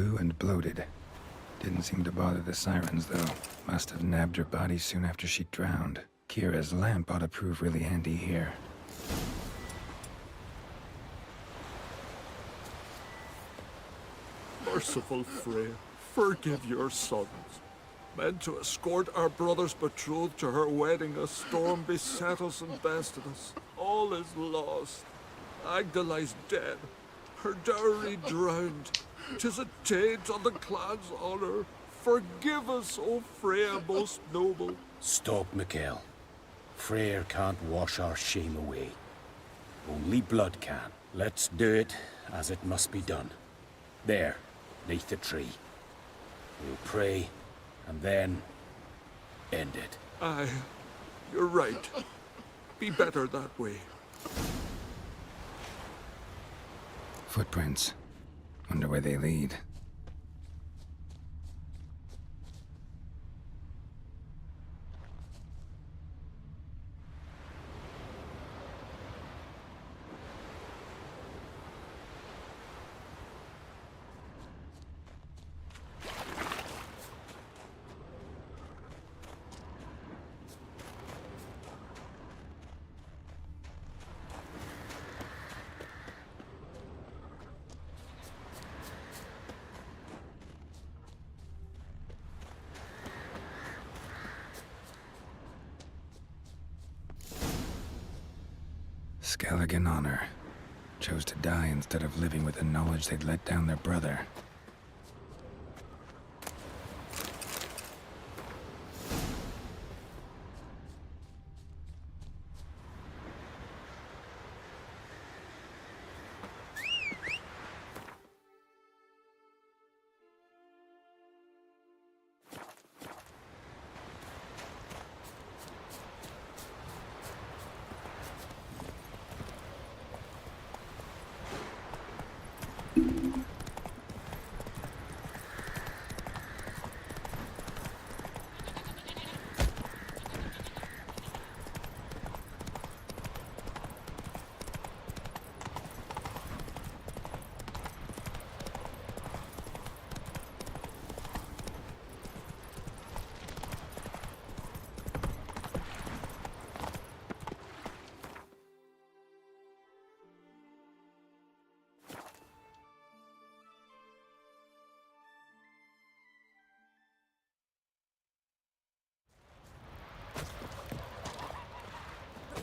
blue and bloated. Didn't seem to bother the sirens, though. Must have nabbed her body soon after she drowned. Kira's lamp ought to prove really handy here. Merciful Freya, forgive your sons. Meant to escort our brother's betrothed to her wedding, a storm beset us and bested us. All is lost. Agda lies dead, her dowry drowned. 'Tis a taint on the clan's honor. Forgive us, O Freya most noble. Stop, Mikhail. Freyr can't wash our shame away. Only blood can. Let's do it as it must be done. There, neath the tree. We'll pray, and then end it. Aye, you're right. Be better that way. Footprints. Wonder where they lead. Skelligan honor. Chose to die instead of living with the knowledge they'd let down their brother.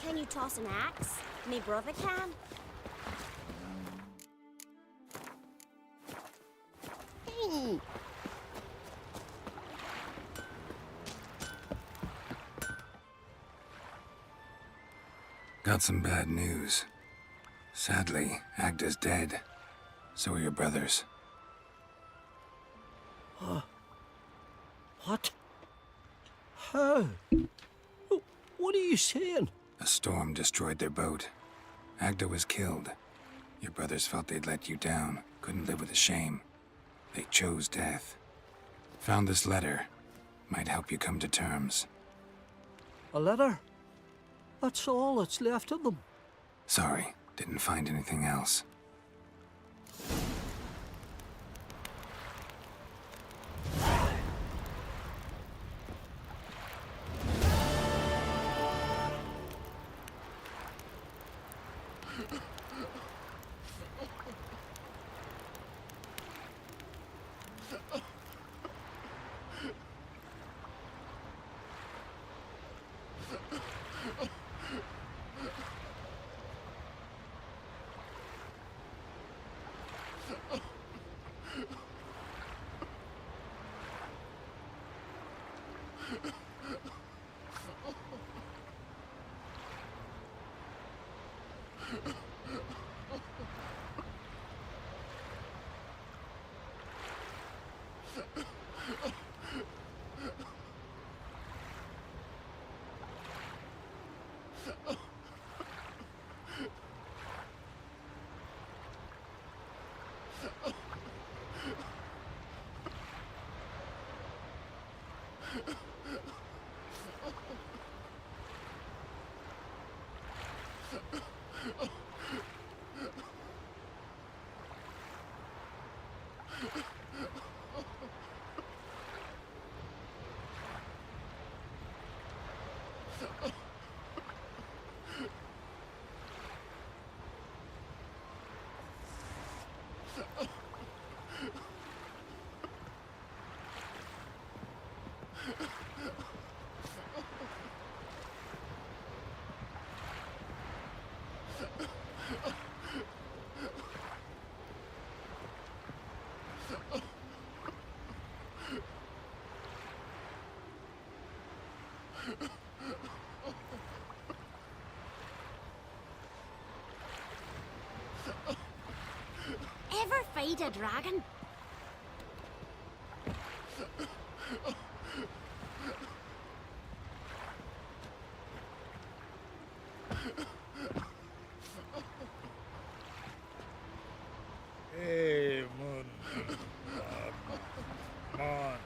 Can you toss an axe? Me brother can. Got some bad news. Sadly, Agda's dead. So are your brothers. What? How? What are you saying? A storm destroyed their boat. Agda was killed. Your brothers felt they'd let you down, couldn't live with the shame. They chose death. Found this letter. Might help you come to terms. A letter? That's all that's left of them. Sorry, didn't find anything else. Ever fight a dragon? Hey, Moon. Come on.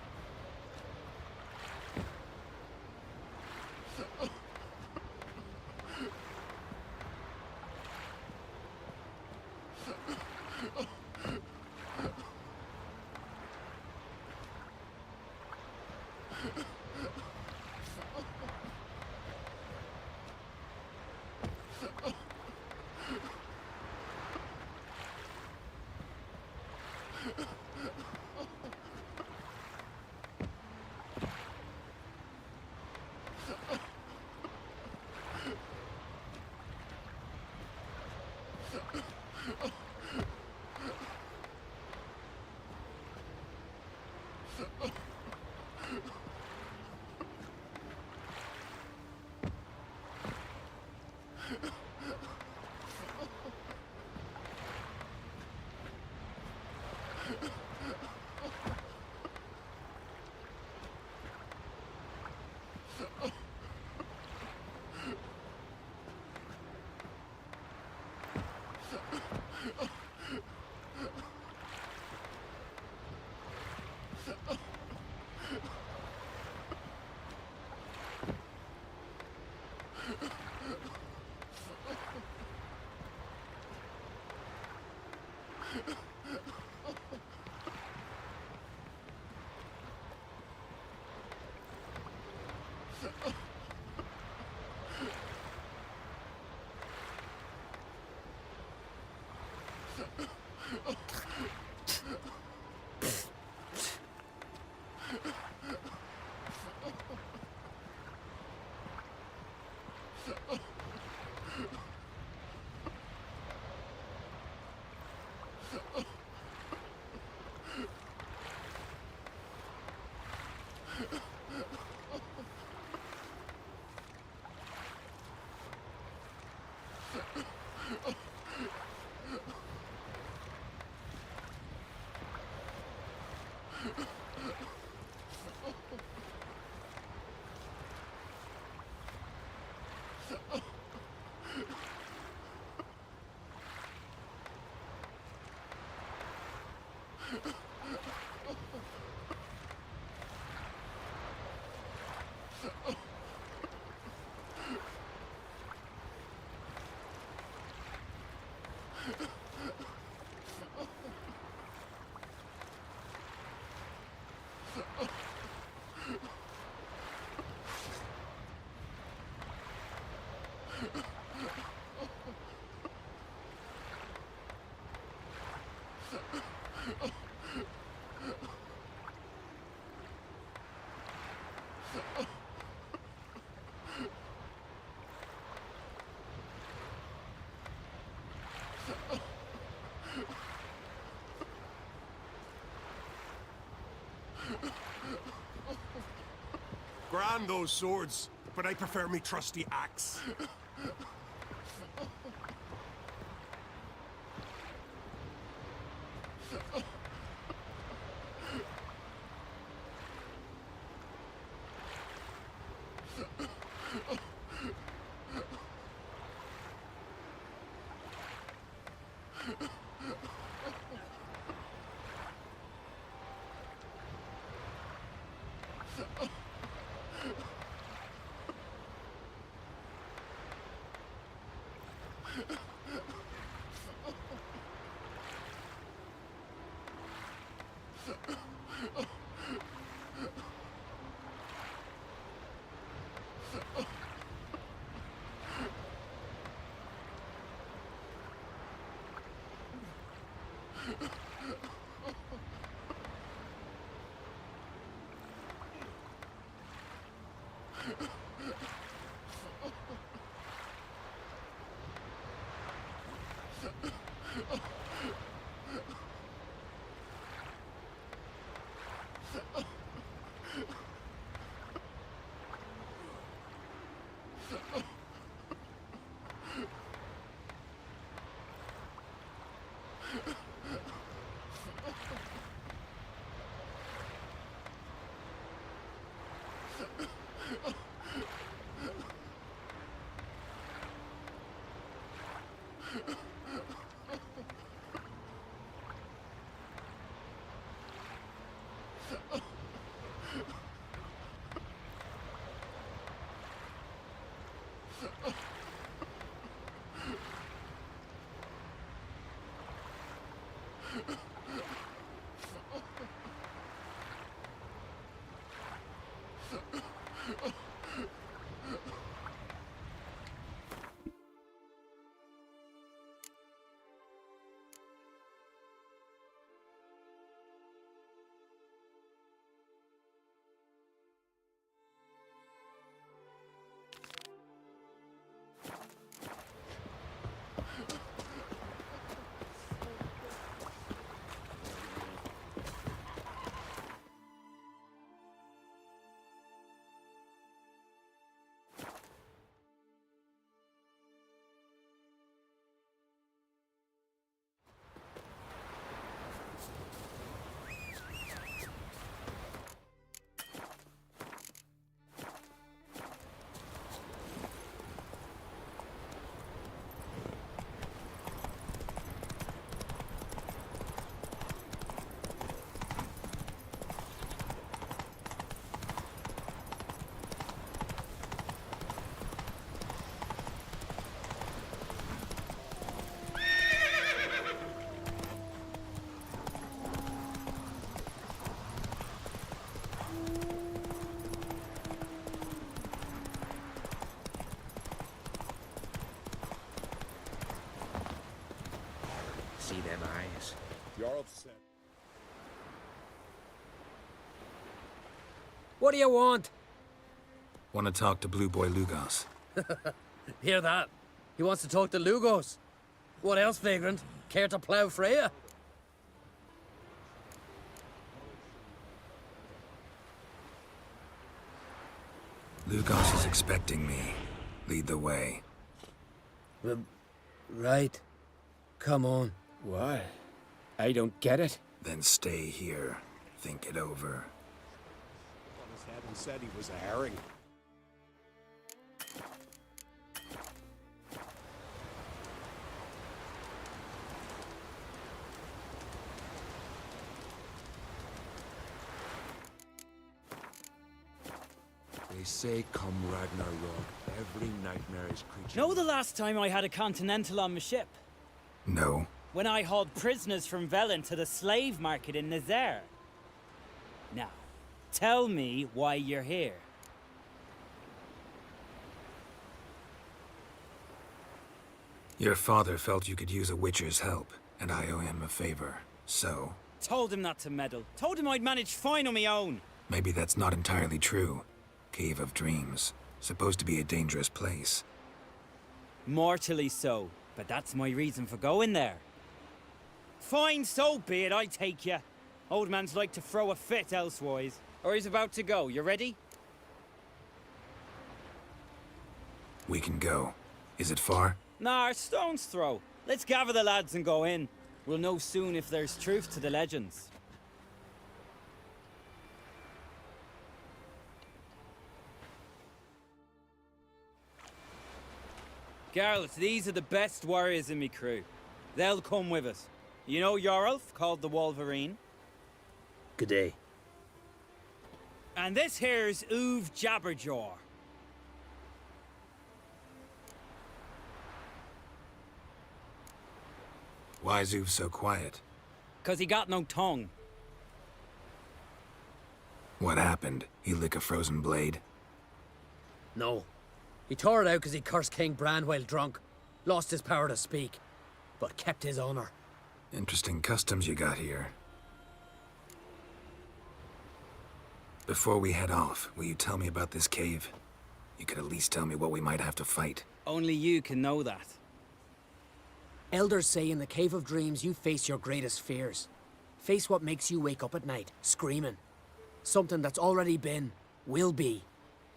Grand those swords, but I prefer me trusty axe. See them eyes. You're upset. What do you want? Want to talk to Blue Boy Lugos. Hear that? He wants to talk to Lugos. What else, vagrant? Care to plough Freya? Lugos is expecting me. Lead the way. Right. Come on. What? I don't get it. Then stay here. Think it over. On his head and said he was a herring. They say come Ragnarok, every nightmarish creature... Know the last time I had a Continental on my ship? No. When I hauled prisoners from Velen to the slave market in Nazaire. Now, tell me why you're here. Your father felt you could use a witcher's help, and I owe him a favor. So, Told him not to meddle. Told him I'd manage fine on my own. maybe that's not entirely true. Cave of Dreams. Supposed to be a dangerous place. Mortally so, but that's my reason for going there. Fine, so be it, I take you. Old man's like to throw a fit elsewise. Or he's about to go, you ready? We can go. Is it far? Nah, stone's throw. Let's gather the lads and go in. We'll know soon if there's truth to the legends. Girls, these are the best warriors in me crew. They'll come with us. You know Yorulf, called the Wolverine? Good day. And this here's Uve Jabberjaw. Why's Uve so quiet? 'Cause he got no tongue. What happened? He lick a frozen blade? No. He tore it out because he cursed King Bran while drunk. Lost his power to speak. But kept his honor. Interesting customs you got here. Before we head off, will you tell me about this cave? You could at least tell me what we might have to fight. Only you can know that. Elders say in the Cave of Dreams you face your greatest fears. Face what makes you wake up at night, screaming. Something that's already been, will be,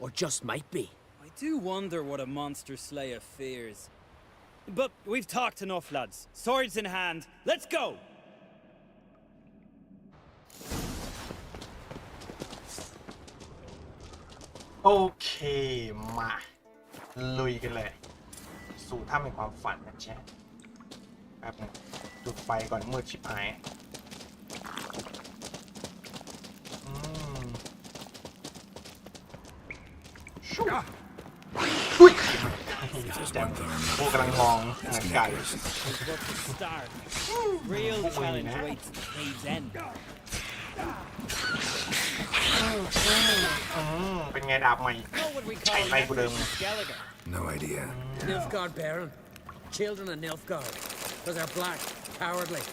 or just might be. I do wonder what a monster slayer fears. But we've talked enough, lads. Swords in hand, let's go! โอเคมาลุยกันเลยสู่ถ้ำแห่งความฝันนะจ๊ะแป๊บนึงจุดไฟก่อนมืดชิบหายชุบอุ้ยพวกกำลังมองไก่ But to start, real challenge waits at the cave's end. เป็นไงดาบใหม่ What would we call Hey, mate, Leopard um, Skelliger? No idea. Nilfgaard Baron. Children of Nilfgaard. Because they're black, cowardly.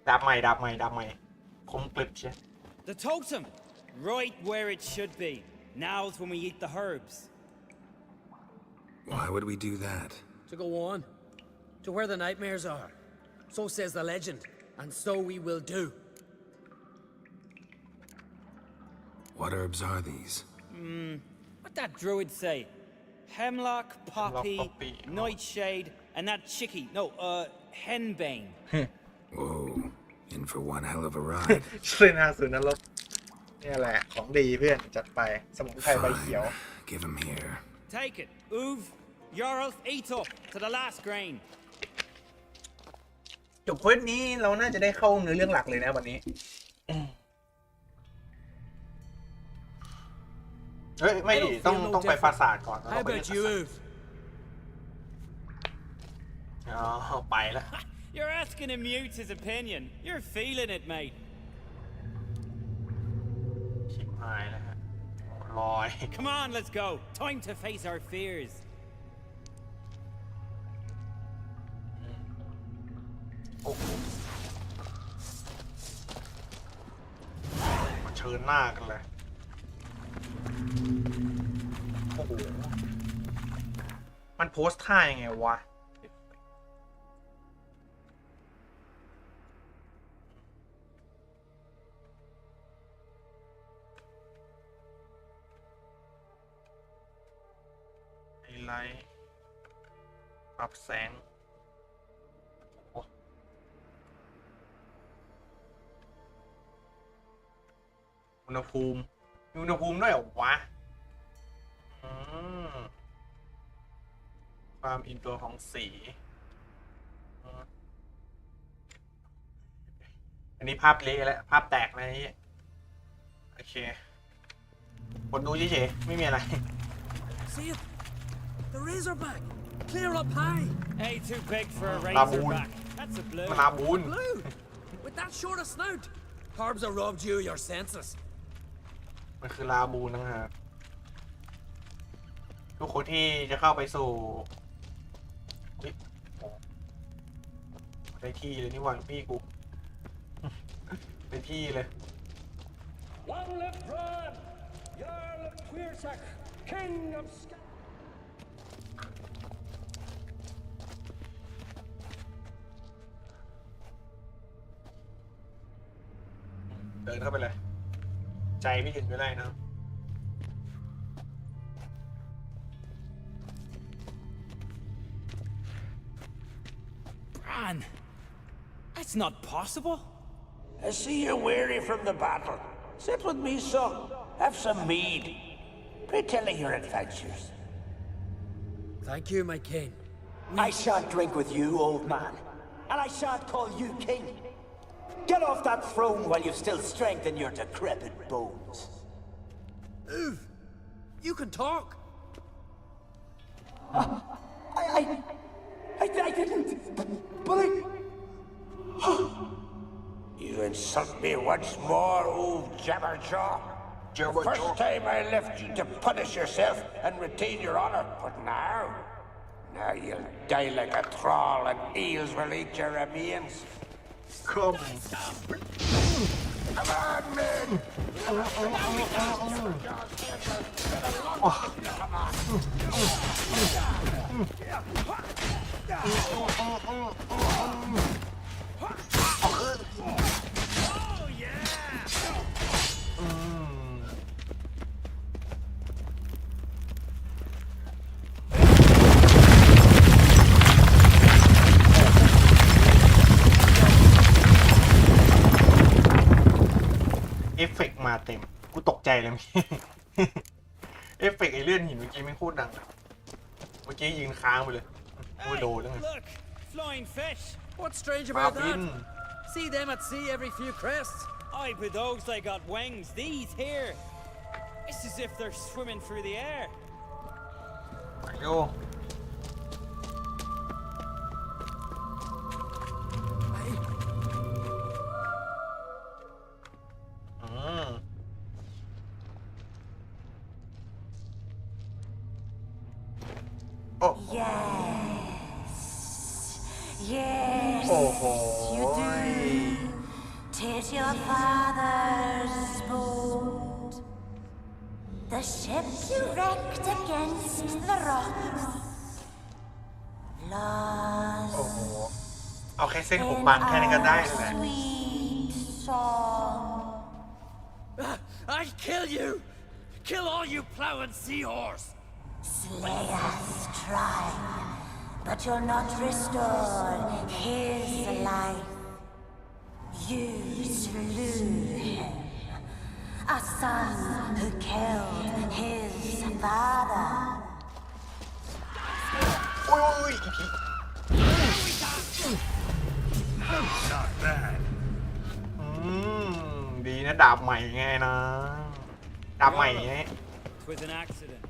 ดาบใหม่คมกริบเชีย The totem! Right where it should be. Now's when we eat the herbs. Why would we do that? To go on. To where the nightmares are. So says the legend. And so we will do. What herbs are these? What'd that druid say? Hemlock, poppy, poppy, oh. nightshade, and that chickie. No, henbane. Whoa, in for one hell of a ride. ช่วยนาสุนรกนี่แหละของดีเพื่อนจัดไปสมุนไพรใบเขียว Give him here. Take it. Uv, Jarl, eat up to the last grain. จบเควสนี้เราน่าจะได้เข้าเนื้อเรื่องหลักเลยนะวันนี้เฮ้ยไม่ดิต้องไปปราสาทก่อน How about you, Uv? อ๋อไปแล้ว You're asking him mute his opinion. You're feeling it, mate. ชิบหายแล้วฮะลอย Come on, let's go. Time to face our fears. โอ้โหมาเชิญหน้ากันเลยโอ้โหมันโพสท่ายังไงวะไฮไลท์ปรับแสงอุณหภูมิมีอุณหภูมิด้วยเหรอวะความอินตัวของสีอันนี้ภาพเละแล้วภาพแตกนะนี่โอเคกดดูเฉยๆไม่มีอะไร See it? The razorback. Clear up high. Hey, too big for a Laboon. razorback. That's a blue. มันลาบูน Blue. With that short a snout. Herbs have robbed you your senses. มันคือลาบูนนะฮะทุกคนที่จะเข้าไปสู่ได้ที่เลยนี่หว่าพี่กูได้ที่เลย Long live Bran, Jarl of Queersack, King of Sky. เดินเข้าไปเลย ใจไม่ถึงก็ได้นะ Bran, that's not possible. I see you're weary from the battle. Sit with me, son. Have some mead. Pray tell of your adventures. Thank you, my king. I shan't drink with you, old man. And I shan't call you king. Get off that throne while you've still strength in your decrepit bones. Uv, you can talk. I didn't. But I... You insult me once more, old Jabberjaw. The first time I left you to punish yourself and retain your honor, but now you'll die like a troll and eels will eat your remains. Come. Come on, men! เอฟเฟกต์มาเต็มกูตกใจเลยเมื่อกี้เอฟเฟกต์ไอเลื่อนหินเมื่อกี้ไม่โคตรดังเลยเมื่อกี้ยืนค้างไปเลยกูโดนแล้วไง Look, flying fish. What's strange ปลา about บิน that? See them at sea every few crests. Aye, but those they got wings. These here. It's as if they're swimming through the air. โยYes, โอ้โห you do. 'Tis your father's boat. The ship you wrecked against the rocks. โอ้โห Lost เอาแค่เส้นผม in บางแค่นี้ก็ได้เลยแหละ our sweet song. I'd kill you! Kill all you plowing seahorse! Slay us, try, but you'll not restore his life. You slew him, a son who killed his father. โอ้ยอีพีดีนะดาบใหม่ไงนะดาบใหม่ไง It was an accident.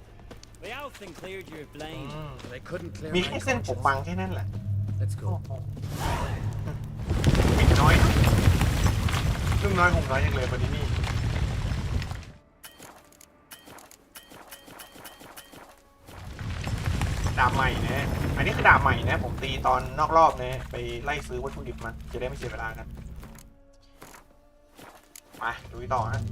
The Althing cleared you of blame. They couldn't clear มี my แค่เส้นผมบางแค่นั้นแหละ Let's go. ปิดน้อยเรื่องน้อยผมน้อยยังเลยพอดีนี่ดาบใหม่นะอันนี้คือดาบใหม่นะผมตีตอนนอกรอบนะไปไล่ซื้อวัตถุดิบมาจะได้ไม่เสียเวลากันไปดูต่อนะ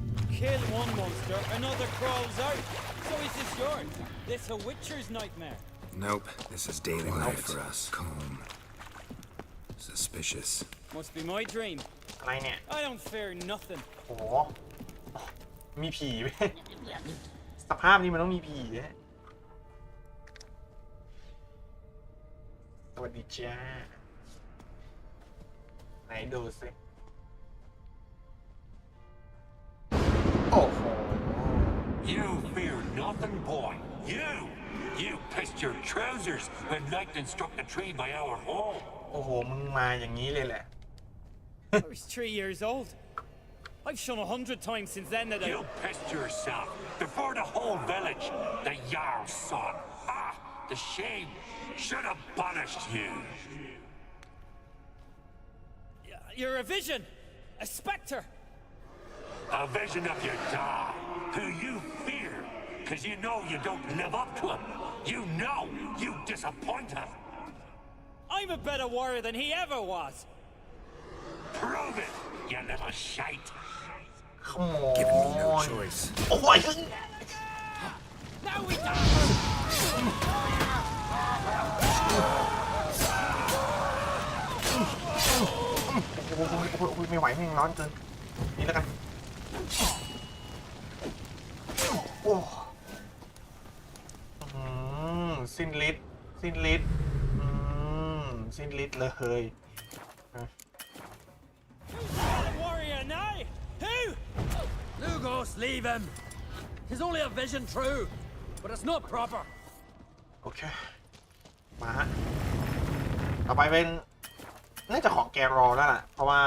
Kill one monster, another crawls out. So is this yours? This a witcher's nightmare? Nope, this is daily life for us. Calm. Suspicious. Must be my dream. อะไรเนี่ย I don't fear nothing. โอ้โหมีผีไหมสภาพนี้มันต้องมีผีนะสวัสดีจ้าไหนดูสิโอ้โห You fear nothing, boy. You pissed your trousers when lightning struck the tree by our home. โอ้โหมึงมาอย่างนี้เลยแหละ I was 3 years old. I've shone 100 times since then that You pissed yourself before the whole village. The Jarl's son. Ah, the shame. Should have punished you. You're a vision, a spectre. A vision of your dad, who you fear, because you know you don't live up to him. You know you disappoint him. I'm a better warrior than he ever was. Prove it, you little shite. Come Giving me no on choice. โอ้ย Now we die. ไม่ไหวแม่งร้อนเกินนี่แล้วกันโอ้สิ้นฤทธิ์สิ้นฤทธิ์สิ้นฤทธิ์เลย Warrior now. Who? Lugos, leave him! He's only a vision true, but it's not proper. โอเคมาฮะต่อไปเป็นน่าจะของแกรอแล้วล่ะเพราะว่า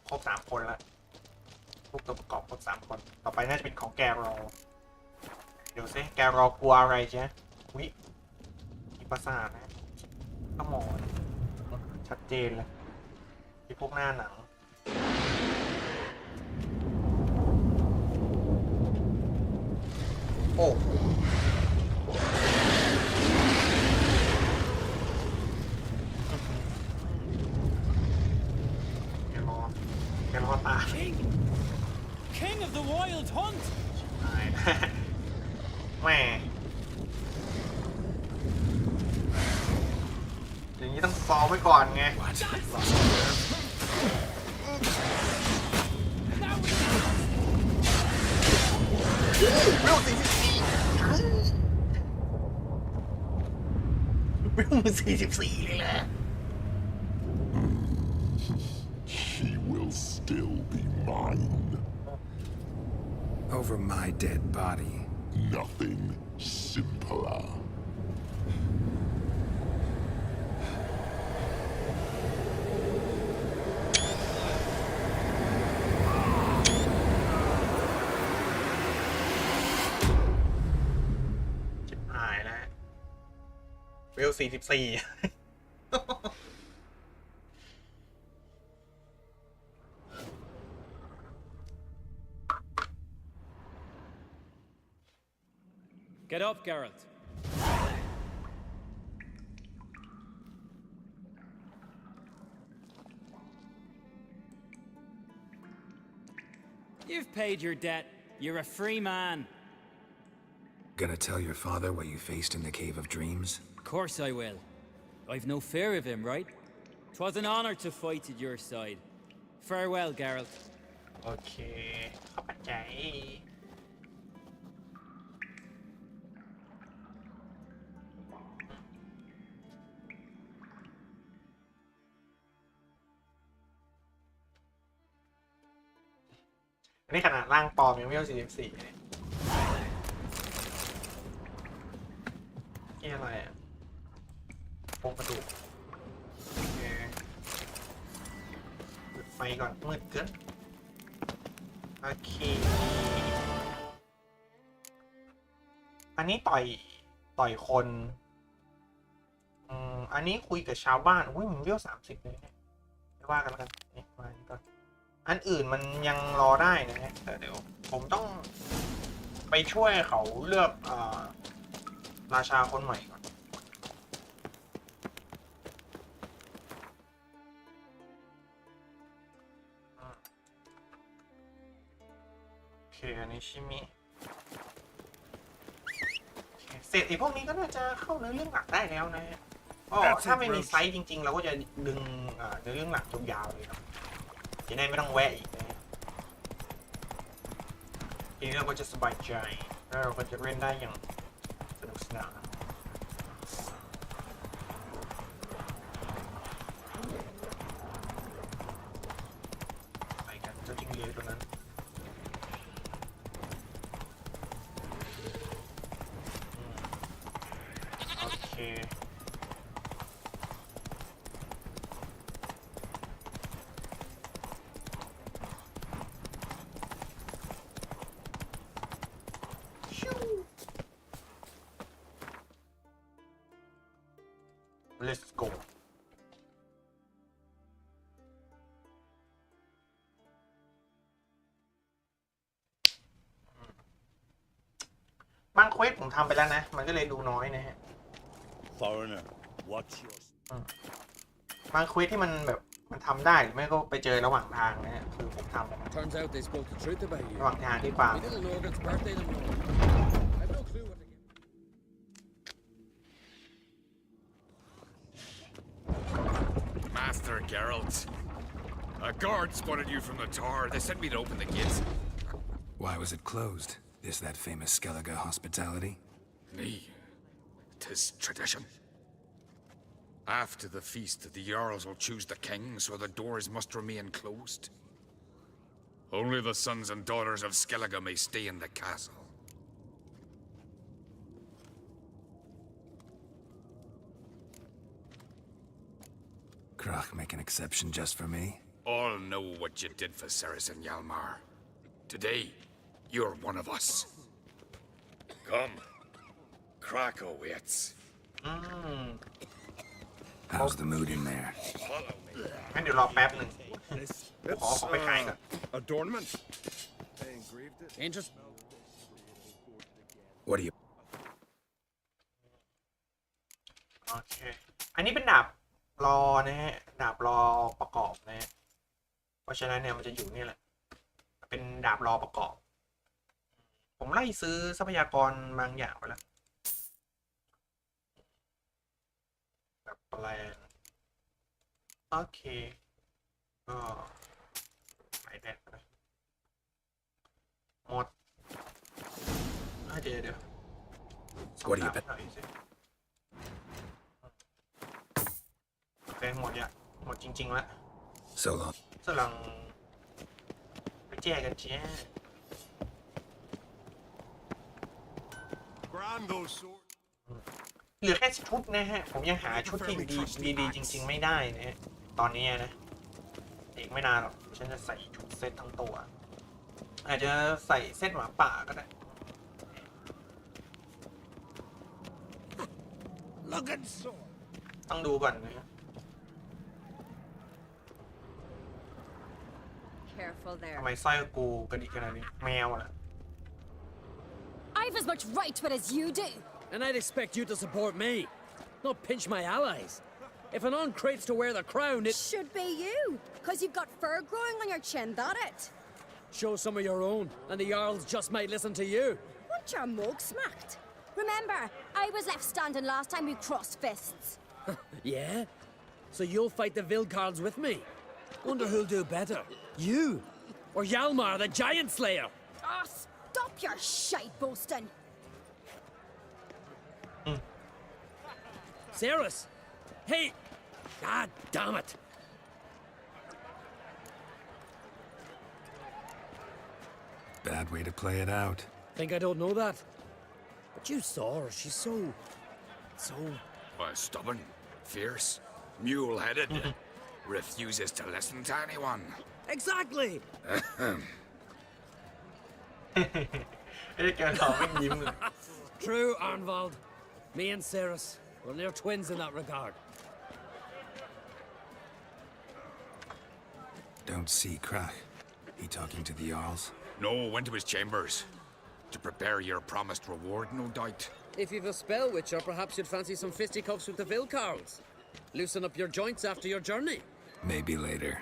ครบ3คนแล้วพวกตัวประกอบครบ3คนต่อไปน่าจะเป็นของแกรอเดี๋ยวซิแกรอกลัวอะไรใช่ไหมวิมีประสาทนะขมอนชัดเจนเลยที่พวกหน้าหนังโอ้แกรอตา King of the wild hunt. ตายนะแม่อย่างนี้ นี้ต้องซ้อมไว้ก่อนไงเวล44เลยแหละ She will still be mine. Over my dead body. Nothing simpler. ชิบหายแล้วเวล44 Get up, Geralt. You've paid your debt. You're a free man. Gonna tell your father what you faced in the Cave of Dreams? Of course I will. I've no fear of him, right? 'Twas an honor to fight at your side. Farewell, Geralt. โอเคขอบใจอันนี้ขนาดร่างปลอมยังไม่เอา44เลยนี่อะไรอ่ะโครงกระดูกโอเคปิดไฟก่อนมืดเกินโอเคอันนี้ต่อยคนอันนี้คุยกับชาวบ้านอุ้ยมันเวล30เลยเนี่ยไม่ว่ากันแล้วกันนี่มาอันนี้ก่อนอันอื่นมันยังรอได้นะฮะแต่เดี๋ยวผมต้องไปช่วยเขาเลือกราชาคนใหม่ก่อนโอเคอันนี้ชิมิเสร็จไอ้พวกนี้ก็น่าจะเข้าเนื้อเรื่องหลักได้แล้วนะฮะก็ถ้าไม่มีไซส์จริงๆเราก็จะดึงเนื้อเรื่องหลักยาวๆเลยครับจะได้ไม่ต้องแวะอีกนะทีนี้เราก็จะสบายใจแล้วเราก็จะเล่นได้อย่างสนุกสนานไปกันเจ้าจิ้งเหลนตัวนั้นโอเคLet's go บางเควสผมทำไปแล้วนะมันก็เลยดูน้อยนะฮะ Foreigner, watch your... บางเควสที่มันแบบมันทำได้หรือไม่ก็ไปเจอระหว่างทางนะฮะคือผมทำไป Turns out they spoke the truth about you. ระหว่างทางที่ฟาร์ม My little Logan's birthday tomorrow. I've no clue what to get. Master Geralt. A guard spotted you from the tower. They sent me to open the gates. Why was it closed? Is that famous Skellige hospitality? Nay, 'tis tradition. After the feast, the Jarls will choose the king, so the doors must remain closed. Only the sons and daughters of Skellige may stay in the castle. Krach make an exception just for me? All know what you did for Saracen Hjalmar. Today, you're one of us. Come. Krakow waits. How's the mood in there? งั้นเดี๋ยวรอแป๊บหนึ่งขอไปขายก่อน adornment. Interest? What do you... โอเคอันนี้เป็นดาบรอนะฮะดาบรอประกอบนะฮะเพราะฉะนั้นเนี่ยมันจะอยู่นี่แหละเป็นดาบรอประกอบผมไล่ซื้อทรัพยากรบางอย่างไปแล้วแบบแปลง โอเคก็ไปแดดไปหมดเดี๋ยว What do you bet? หน่อยสิโอเคหมดเนี่ยหมดจริงๆแล้ว So long. สลังไปแจกกันเจ้ Grand those swords. เหลือแค่ชุดนะฮะผมยังหาชุดที่ดีจริงๆไม่ได้นะฮะตอนนี้นะอีกไม่นานหรอกฉันจะใส่ชุดเซตทั้งตัวอาจจะใส่เซตหมาป่าก็ได้ ต้องดูก่อนนะ Careful ทำ there. ไมสร้อยกูกระดิกขนาดนี้แมวอ่ะ I've as much right to it as you do. And I'd expect you to support me, not pinch my allies. If an on crates to wear the crown, it Should be you, because you've got fur growing on your chin, that it? shows some of your own, and the Jarls just might listen to you. Want your mug smacked? Remember, I was left standing last time we crossed fists. Yeah? So you'll fight the Vilcards with me? Wonder who'll do better, you or Hjalmar the Giant Slayer? Ah, stop your shite boasting. Cerys! Hey! God damn it! Bad way to play it out. Think I don't know that? But you saw her, she's so... Why, stubborn, fierce, mule-headed, refuses to listen to anyone. Exactly! ไอ้แกขอไม่ยิ้มเลย True, Arnvald. Me and Cerys, well, they're twins in that regard. Don't see Krach. He talking to the Jarls? No, went to his chambers. To prepare your promised reward, no doubt. If you've a spell witcher, perhaps you'd fancy some fisticuffs with the Vilcarls. Loosen up your joints after your journey. Maybe later.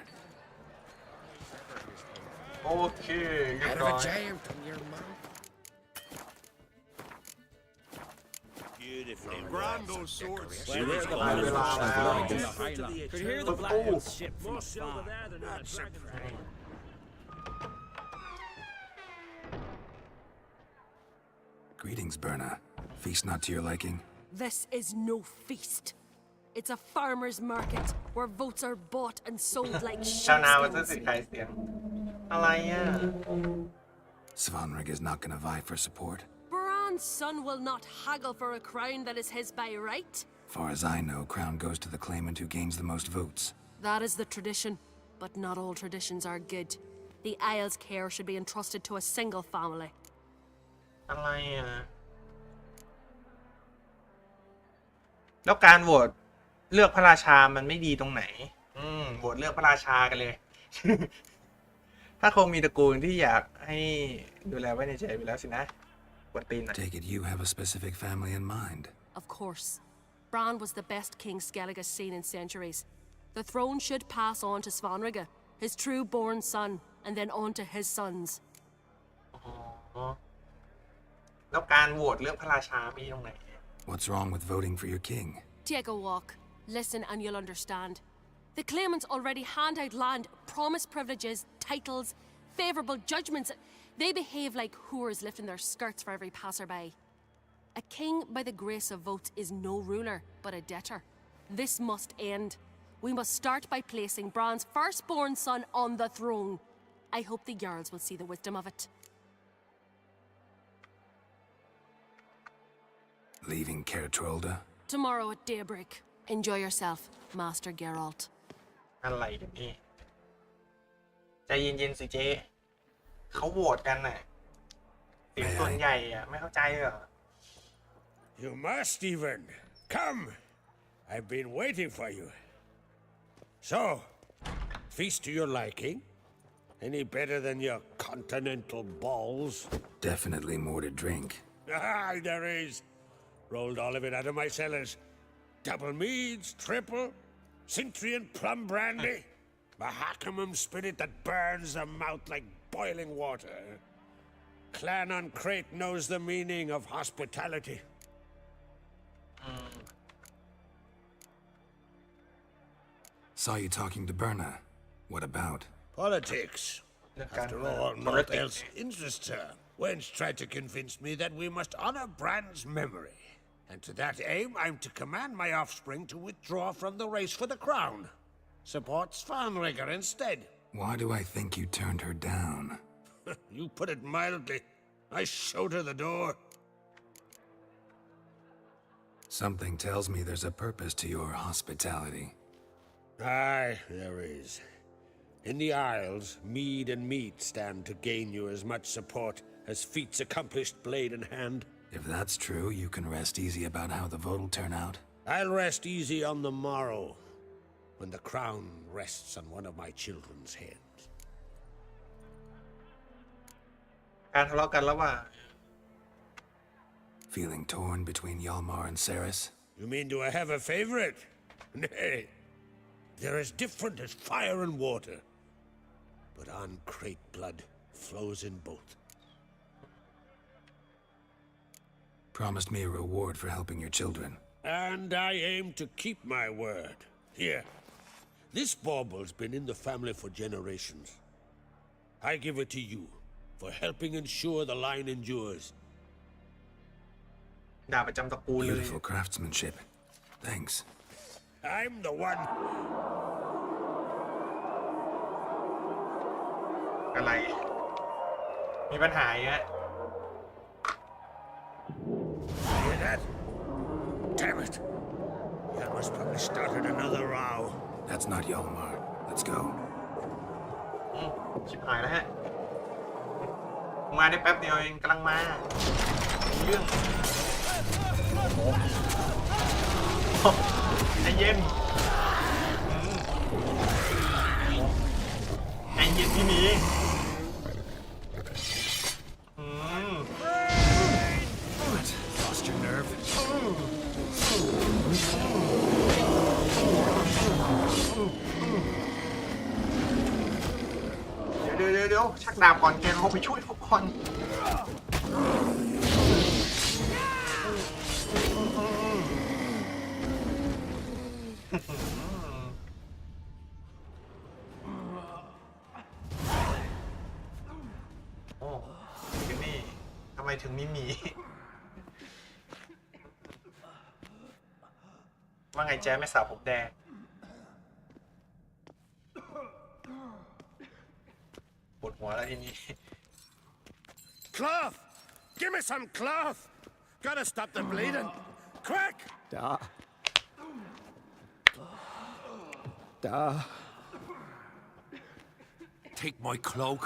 โอเคเรียบ Out ร้ of อ a ย jam from your mouth. Grand those swords. Could hear the Blackwood ship from afar. Greetings, Berna. Feast not to your liking? This is no feast. It's a farmer's market where votes are bought and sold like ชาวนามันจะ sheepskins. สิขายเสียงอะไรอ่ะ Svanrig is not gonna vie for support. Bran's son will not haggle for a crown that is his by right. Far as I know, crown goes to the claimant who gains the most votes. That is the tradition, but not all traditions are good. The Isle's care should be entrusted to a single family. อะไรอ่ะแล้วการโหวตเลือกพระราชามันไม่ดีตรงไหนโหวตเลือกพระราชากันเลย ถ้าคงมีตระกูลที่อยากให้ดูแลไว้ในใจไปแล้วสินะกวนตีนหน่อย Take it you have a specific family in mind. Of course. Bran was the best king Skellig has seen in centuries. The throne should pass on to Svanrige, his true-born son, and then on to his sons. แล้วการโหวตเลือกพระราชามีตรงไหน What's wrong with voting for your king? Take a walk. Listen and you'll understand. The claimants already hand out land, promise privileges, titles, favourable judgments. They behave like whores lifting their skirts for every passerby. A king by the grace of votes is no ruler, but a debtor. This must end. We must start by placing Bran's firstborn son on the throne. I hope the Jarls will see the wisdom of it. Leaving Caer Trolda? Tomorrow at daybreak. Enjoy yourself, Master Geralt. อะไรกันนี่ใจเย็นๆสิเจ๊เขาโหวตกันน่ะเสียงส่วนใหญ่อ่ะไม่เข้าใจเหรอ You must even. Come. I've been waiting for you. So, feast to your liking? Any better than your continental balls? Definitely more to drink. Ah, there is. Rolled all of it out of my cellars. Double meads, triple, Cintrian plum brandy, Mahakimum spirit that burns the mouth like boiling water. Clan on Crate knows the meaning of hospitality. ส Saw you talking to Berna. What about? Politics. After all, naught else interests her. Wench tried to convince me that we must honor Bran's memory. And to that aim, I'm to command my offspring to withdraw from the race for the crown. Support Svanrigger instead. Why do I think you turned her down? You put it mildly. I showed her the door. Something tells me there's a purpose to your hospitality. Aye, there is. In the Isles, mead and meat stand to gain you as much support as feat's accomplished blade in hand. If that's true, you can rest easy about how the vote will turn out. I'll rest easy on the morrow, when the crown rests on one of my children's heads. การทะเลาะกันระหว่าง Feeling torn between Hjalmar and Ceres? You mean do I have a favorite? Nay. They're as different as fire and water. But uncrate blood flows in both. Promised me a reward for helping your children. And I aim to keep my word. Here. This bauble's been in the family for generations. I give it to you for helping ensure the line endures. ดาบประจำตระกูลเลย Beautiful craftsmanship. Thanks. I'm the one. อะไร มีปัญหาอีกฮะ Hear that? Damn it. Hjalmar's probably started another row. That's not Hjalmar. Let's go. ชิบหายแล้วฮะ มาได้แป๊บเดียวเองกำลังมามีเรื่องใจเย็นใจเย็นพี่หมี What? Lost your nerve? เดี๋ยวชักดาบก่อนแกเขาไปช่วยพวกคนโอ้ยนี่ทำไมถึงมีหมีว่าไงแจ๊แม่สาวผมแดงปวดหัวแล้วทีนี้ Cloth! Give me some cloth! Gotta stop the bleeding! Quick! Take my cloak.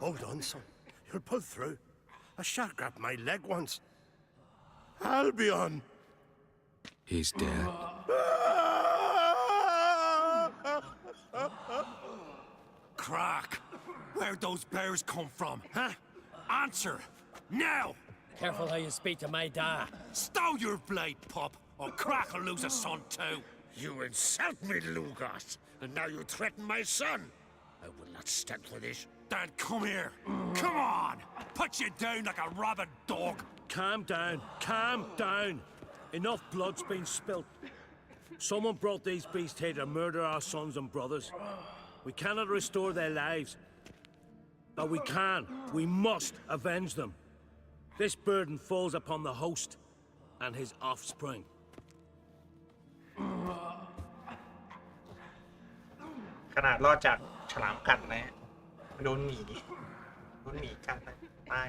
Hold on, son. You'll pull through. A shark grabbed my leg once. I'll be on. He's dead. Crack! Where'd those bears come from, huh? Answer! Now! Careful how you speak to my dad. Stow your blade, pup, or Crack will lose a son too. You insult me, Lugos, and now you threaten my son. I will not stand for this. Dan, come here. Come on! Put you down like a rabid dog. Calm down. Calm down. Enough blood's been spilt. Someone brought these beasts here to murder our sons and brothers. We cannot restore their lives. But we can. We must avenge them. This burden falls upon the host and his offspring. ขนาดรอดจากฉลามกัดนะโดนหมีกัดนะตาย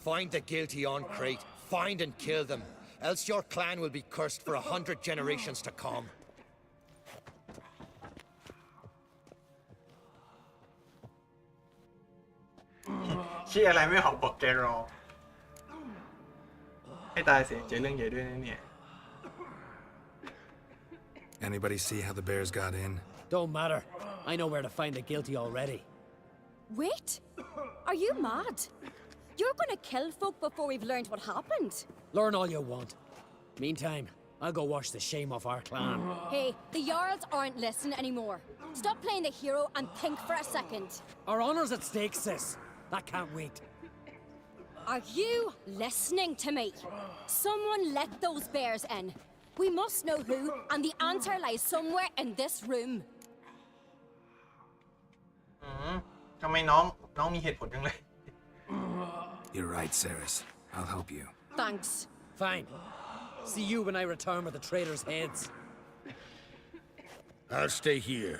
Find the guilty on Crate. Find and kill them. Else your clan will be cursed for 100 generations to come. ชี้อะไรไม่ออกบอกแกรอให้ตายเสียเจอเรื่องใหญ่ด้วยนะเนี่ย Anybody see how the bears got in? Don't matter. I know where to find the guilty already. Wait! Are you mad? You're gonna kill folk before we've learned what happened. Learn all you want. Meantime, I'll go wash the shame off our clan. Hey, the Jarls aren't listening anymore. Stop playing the hero and think for a second. Our honor's at stake, sis. That can't wait. Are you listening to me? Someone let those bears in. We must know who, and the answer lies somewhere in this room. ทำไมน้องมีเหตุผลจังเลย You're right, Ceres. I'll help you. Thanks. Fine. See you when I return with the traitors' heads. I'll stay here.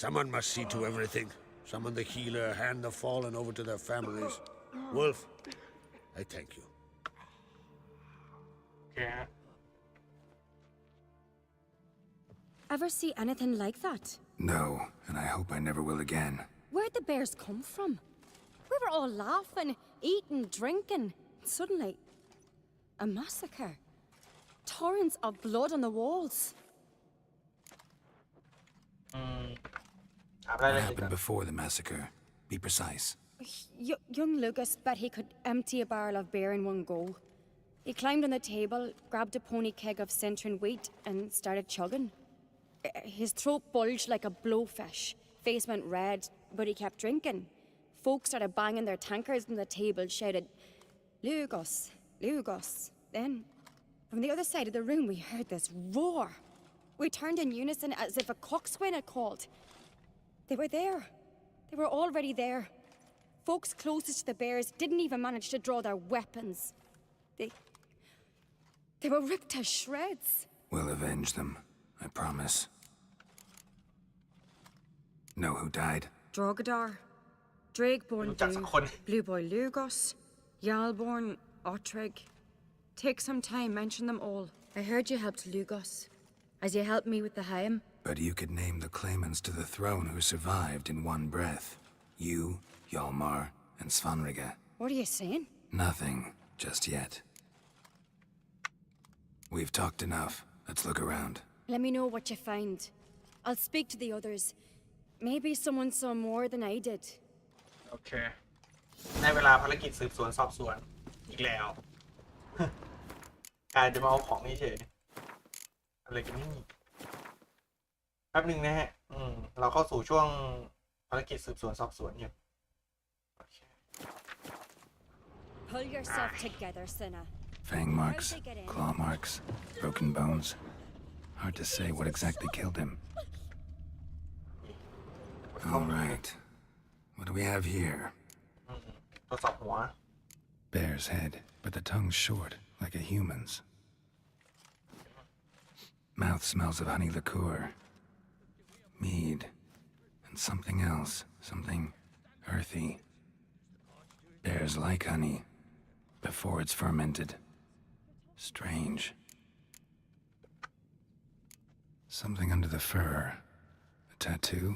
Someone must see to everything. Summon the healer, hand the fallen over to their families. Wolf, I thank you. โอเคฮะ Ever see anything like that? No, and I hope I never will again. Where'd the bears come from? We were all laughing, eating, drinking. Suddenly, a massacre. Torrents of blood on the walls. ถามราย What ละเอียดก่อน happened before the massacre? Be precise. Young Lucas bet he could empty a barrel of beer in one go. He climbed on the table, grabbed a pony keg of centering wheat, and started chugging. His throat bulged like a blowfish, face went red, but he kept drinking. Folks started banging their tankards on the table, shouted, Lugos, Lugos. Then, from the other side of the room, we heard this roar. We turned in unison as if a coxswain had called. They were there. They were already there. Folks closest to the bears didn't even manage to draw their weapons. They were ripped to shreds. We'll avenge them, I promise. Know who died? Drogadar, Drakeborn รู้จักสักคน Blue Boy Lugos, Yalborn, Ottrig. Take some time, mention them all. I heard you helped Lugos, as you helped me with the Haim. But you could name the claimants to the throne who survived in one breath. You, Hjalmar, and Svanriga. What are you saying? Nothing, just yet. We've talked enough. Let's look around. Let me know what you find. I'll speak to the others. Maybe someone saw more than I did. โอเคได้เวลาภารกิจสืบสวนสอบสวนอีกแล้ว กลายจะมาเอาของนี่เฉยอะไรกันนี่แป๊บหนึ่งนะฮะเราเข้าสู่ช่วงภารกิจสืบสวนสอบสวนอยู่ Pull yourself together, Cinna. Fang marks, claw marks, broken bones. Hard to say what exactly killed him. All right. What do we have here? ทดสอบหัว Bear's head, but the tongue's short, like a human's. Mouth smells of honey liqueur. Mead. And something else. Something earthy. Bears like honey. Before it's fermented. Strange. Something under the fur. A tattoo.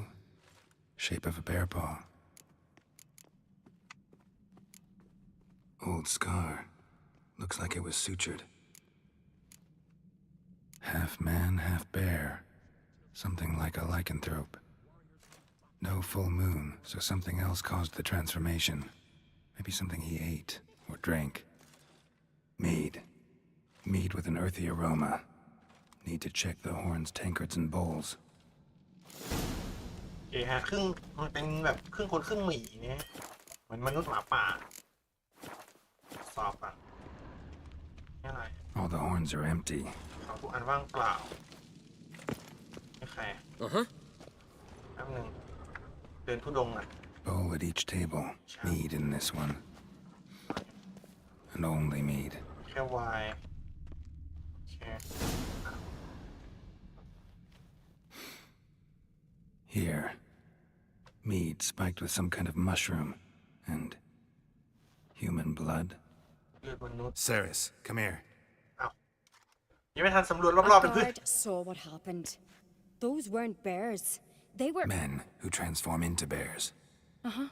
Shape of a bear paw. Old scar. Looks like it was sutured. Half man, half bear. Something like a lycanthrope. No full moon, so something else caused the transformation. Maybe something he ate or drank. Mead. Mead with an earthy aroma. Need to check the horns, tankards, and bowls. โอเคฮะมันเป็นแบบครึ่งคนครึ่งหมีเนี่ยเหมือนมนุษย์หมาป่าสอบอ่ะนี่อะไร All the horns are empty. เขาทุกอันว่างเปล่าไม่ใครแป๊บหนึ่งเดินทุดงอ่ะ Bowl at each table. Mead in this one. And only mead. แค่ไวน์โอเค Here. Mead spiked with some kind of mushroom. And human blood. เลือดมนุษย์ Ceres, come here. อ้าวยังไม่ทันสำรวจรอบๆ A เป็นเพื่อน guard saw what happened. Those weren't bears. They were Men who transform into bears.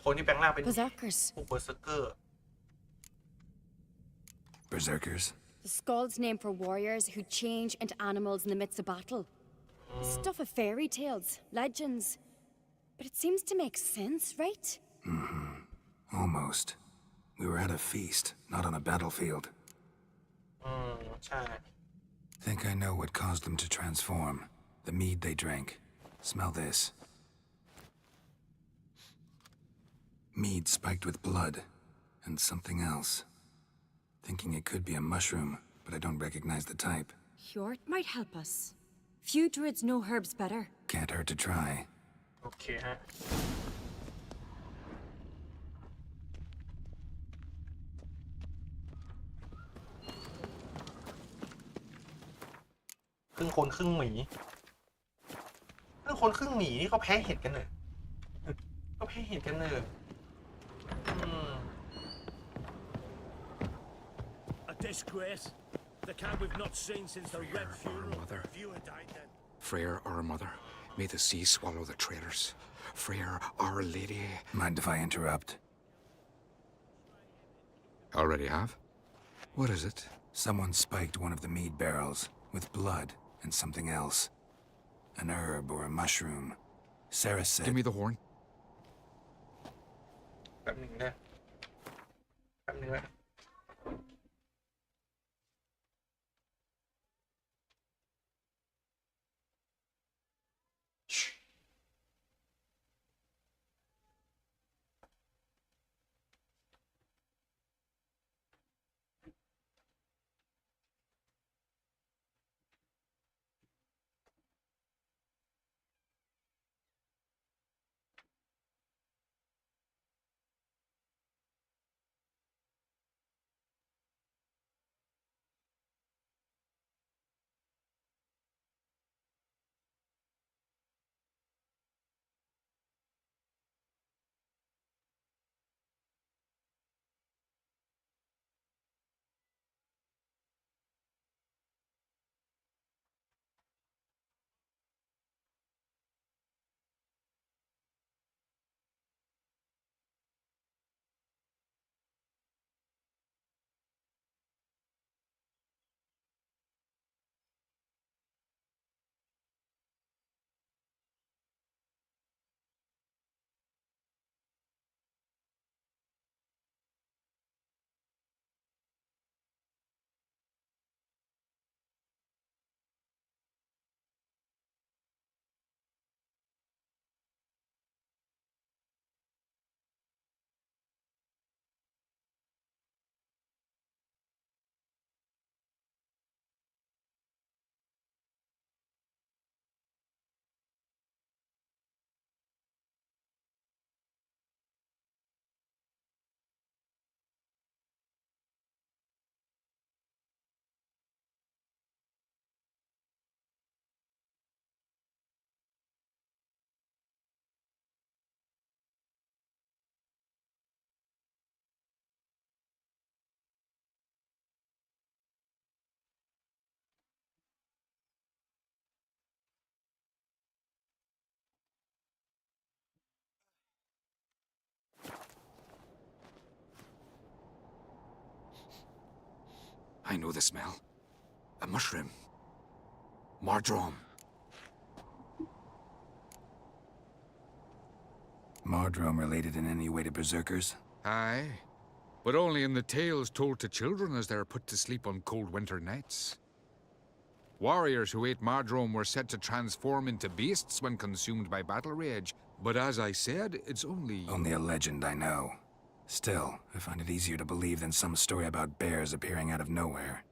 คนที่แปลงร่างเป็น berserkers. พวกเบอร์เซอร์เกอร์ Berserkers? The Skald's name for warriors who change into animals in the midst of battle. Stuff of fairy tales, legends. But it seems to make sense, right? Almost. We were at a feast, not on a battlefield. ใช่ Think I know what caused them to transform. The mead they drank. Smell this. Mead spiked with blood. and something else. Thinking it could be a mushroom, but I don't recognize the type. Hjort might help us. Few druids know herbs better. Can't hurt to try. โอเคฮะครึ่งคนครึ่งหมีครึ่งคนครึ่งหมีนี่เขาแพ้เห็ดกันเนอะก็แพ้เห็ดกันเนอะA disgrace. The cat we've not seen since the Red Funeral. Mother. Viewer died then. Freyr, our mother, may the sea swallow the traitors. Freyr, our lady. Mind if I interrupt? Already have? What is it? Someone spiked one of the mead barrels with blood and something else. An herb or a mushroom. Sarah said... Give me the horn. แป๊บนึงนะแป๊บนึงนะI know the smell. A mushroom. Mardrome. Mardrome related in any way to berserkers? Aye, but only in the tales told to children as they're put to sleep on cold winter nights. Warriors who ate Mardrome were said to transform into beasts when consumed by battle rage, but as I said, it's only... Only a legend, I know. Still, I find it easier to believe than some story about bears appearing out of nowhere.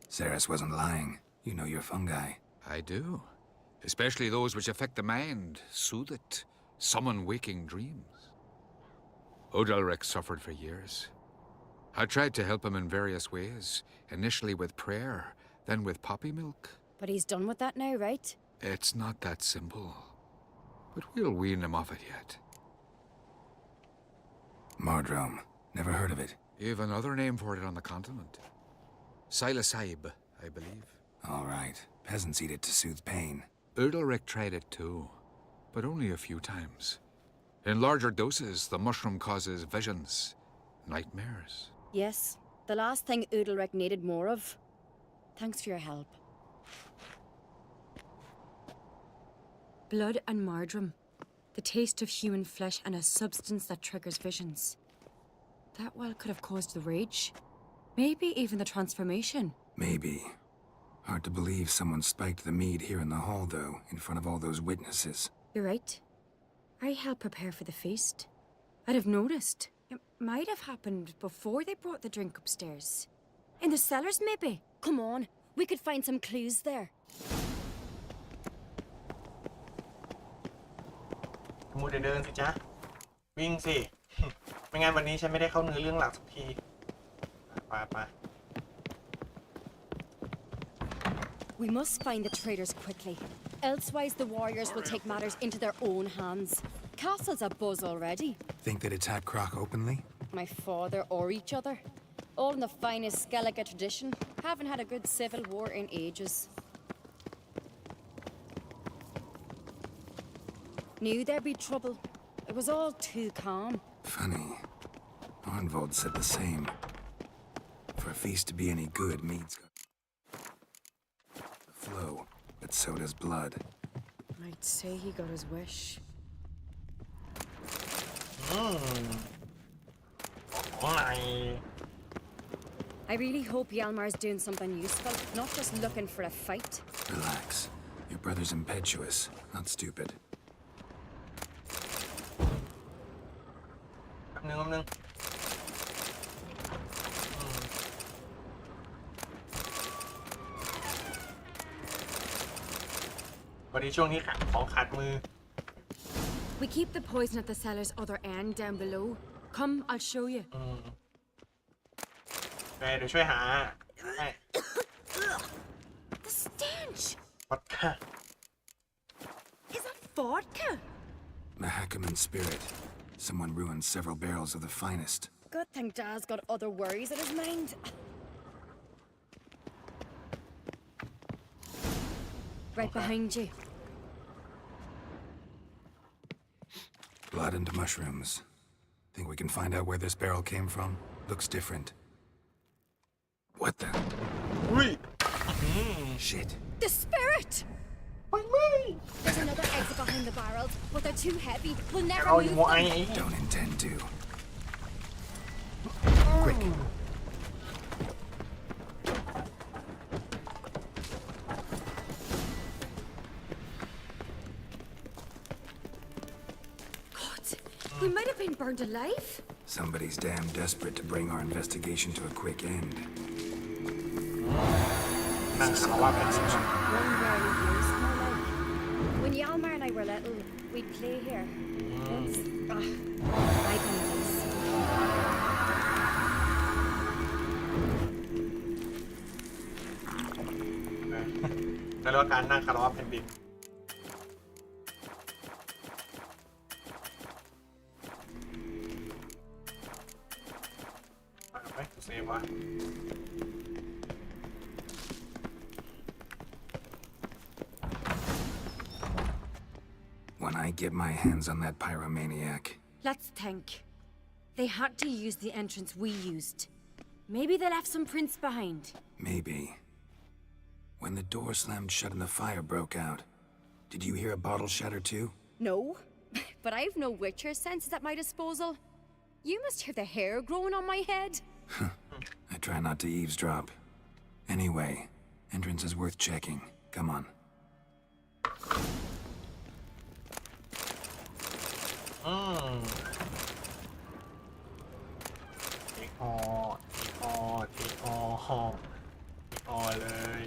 Ceres wasn't lying. You know your fungi. I do. Especially those which affect the mind, soothe it, summon waking dreams. Odalric suffered for years. I tried to help him in various ways, initially with prayer, then with poppy milk. But he's done with that now, right? It's not that simple. But we'll wean him off it yet. Mardrome. Never heard of it. You've another name for it on the continent. Silasaib, I believe. All right. Peasants eat it to soothe pain. Udalric tried it too, but only a few times. In larger doses, the mushroom causes visions, nightmares. Yes, the last thing Udalric needed more of. Thanks for your help. Blood and Mardrome. The taste of human flesh and a substance that triggers visions. That well could have caused the rage. Maybe even the transformation. Maybe. Hard to believe someone spiked the mead here in the hall, though, in front of all those witnesses. You're right. I helped prepare for the feast. I'd have noticed. It might have happened before they brought the drink upstairs. In the cellars, maybe. Come on, we could find some clues there. มูเดินสิจ๊ะวิ่งสิ ไม่งั้นวันนี้ฉันไม่ได้เข้าเนื้อเรื่องหลักสักทีไป We must find the traitors quickly. Elsewise, the warriors will take matters into their own hands. Castle's abuzz already. Think they'd attack Croc openly? My father or each other. All in the finest Skellige tradition. Haven't had a good civil war in ages. Knew there'd be trouble. It was all too calm. Funny. Arnvold said the same. For a feast to be any good, mead's got the flow, but so does blood. I'd say he got his wish. I really hope Hjalmar's doing something useful, not just looking for a fight. Relax. Your brother's impetuous, not stupid. แป๊บนึงวันนี้ช่วงนี้ของขาดมือ We keep the poison at the cellar's other end down below. Come, I'll show you. เดี๋ยวช่วยหา The stench! วอดก้า Is that vodka? Mahakaman spirit. Someone ruined several barrels of the finest. Good thing Dad's got other worries in his mind. Right behind you. Blood and mushrooms. Think we can find out where this barrel came from? Looks different. What the? Shit. The spirit! There's another exit behind the barrels, but they're too heavy. We'll never move them. Don't intend to. Quick. God, we might have been burned alive. Somebody's damn desperate to bring our investigation to a quick end. One rarely used, more like. When Hjalmar and I were little, we'd play here. It's, I can this. แล้วก็การนั่งคารวะแผ่นดินไปเซฟวะ When I get my hands on that pyromaniac. Let's think. They had to use the entrance we used. Maybe they left some prints behind. Maybe. When the door slammed shut and the fire broke out, did you hear a bottle shatter too? No, but I've no Witcher senses at my disposal. You must hear the hair growing on my head. I try not to eavesdrop. Anyway, entrance is worth checking. Come on. Take all เลย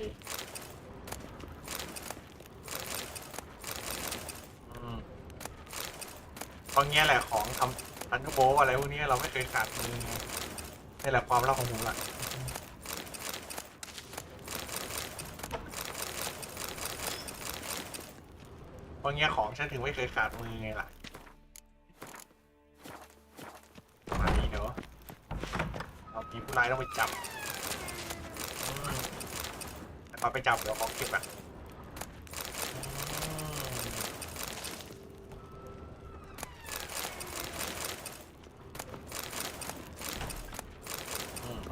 เพราะงี้แหละของทำอันทุโบอะไรพวกนี้เราไม่เคยขาดมือนี่แหละความลับของผมล่ะเพราะงี้ของฉันถึงไม่เคยขาดมือไงล่ะมาดีเนอะเอามีผู้ร้ายต้องไปจับแต่พอไปจับเดี๋ยวของเก็บอ่ะ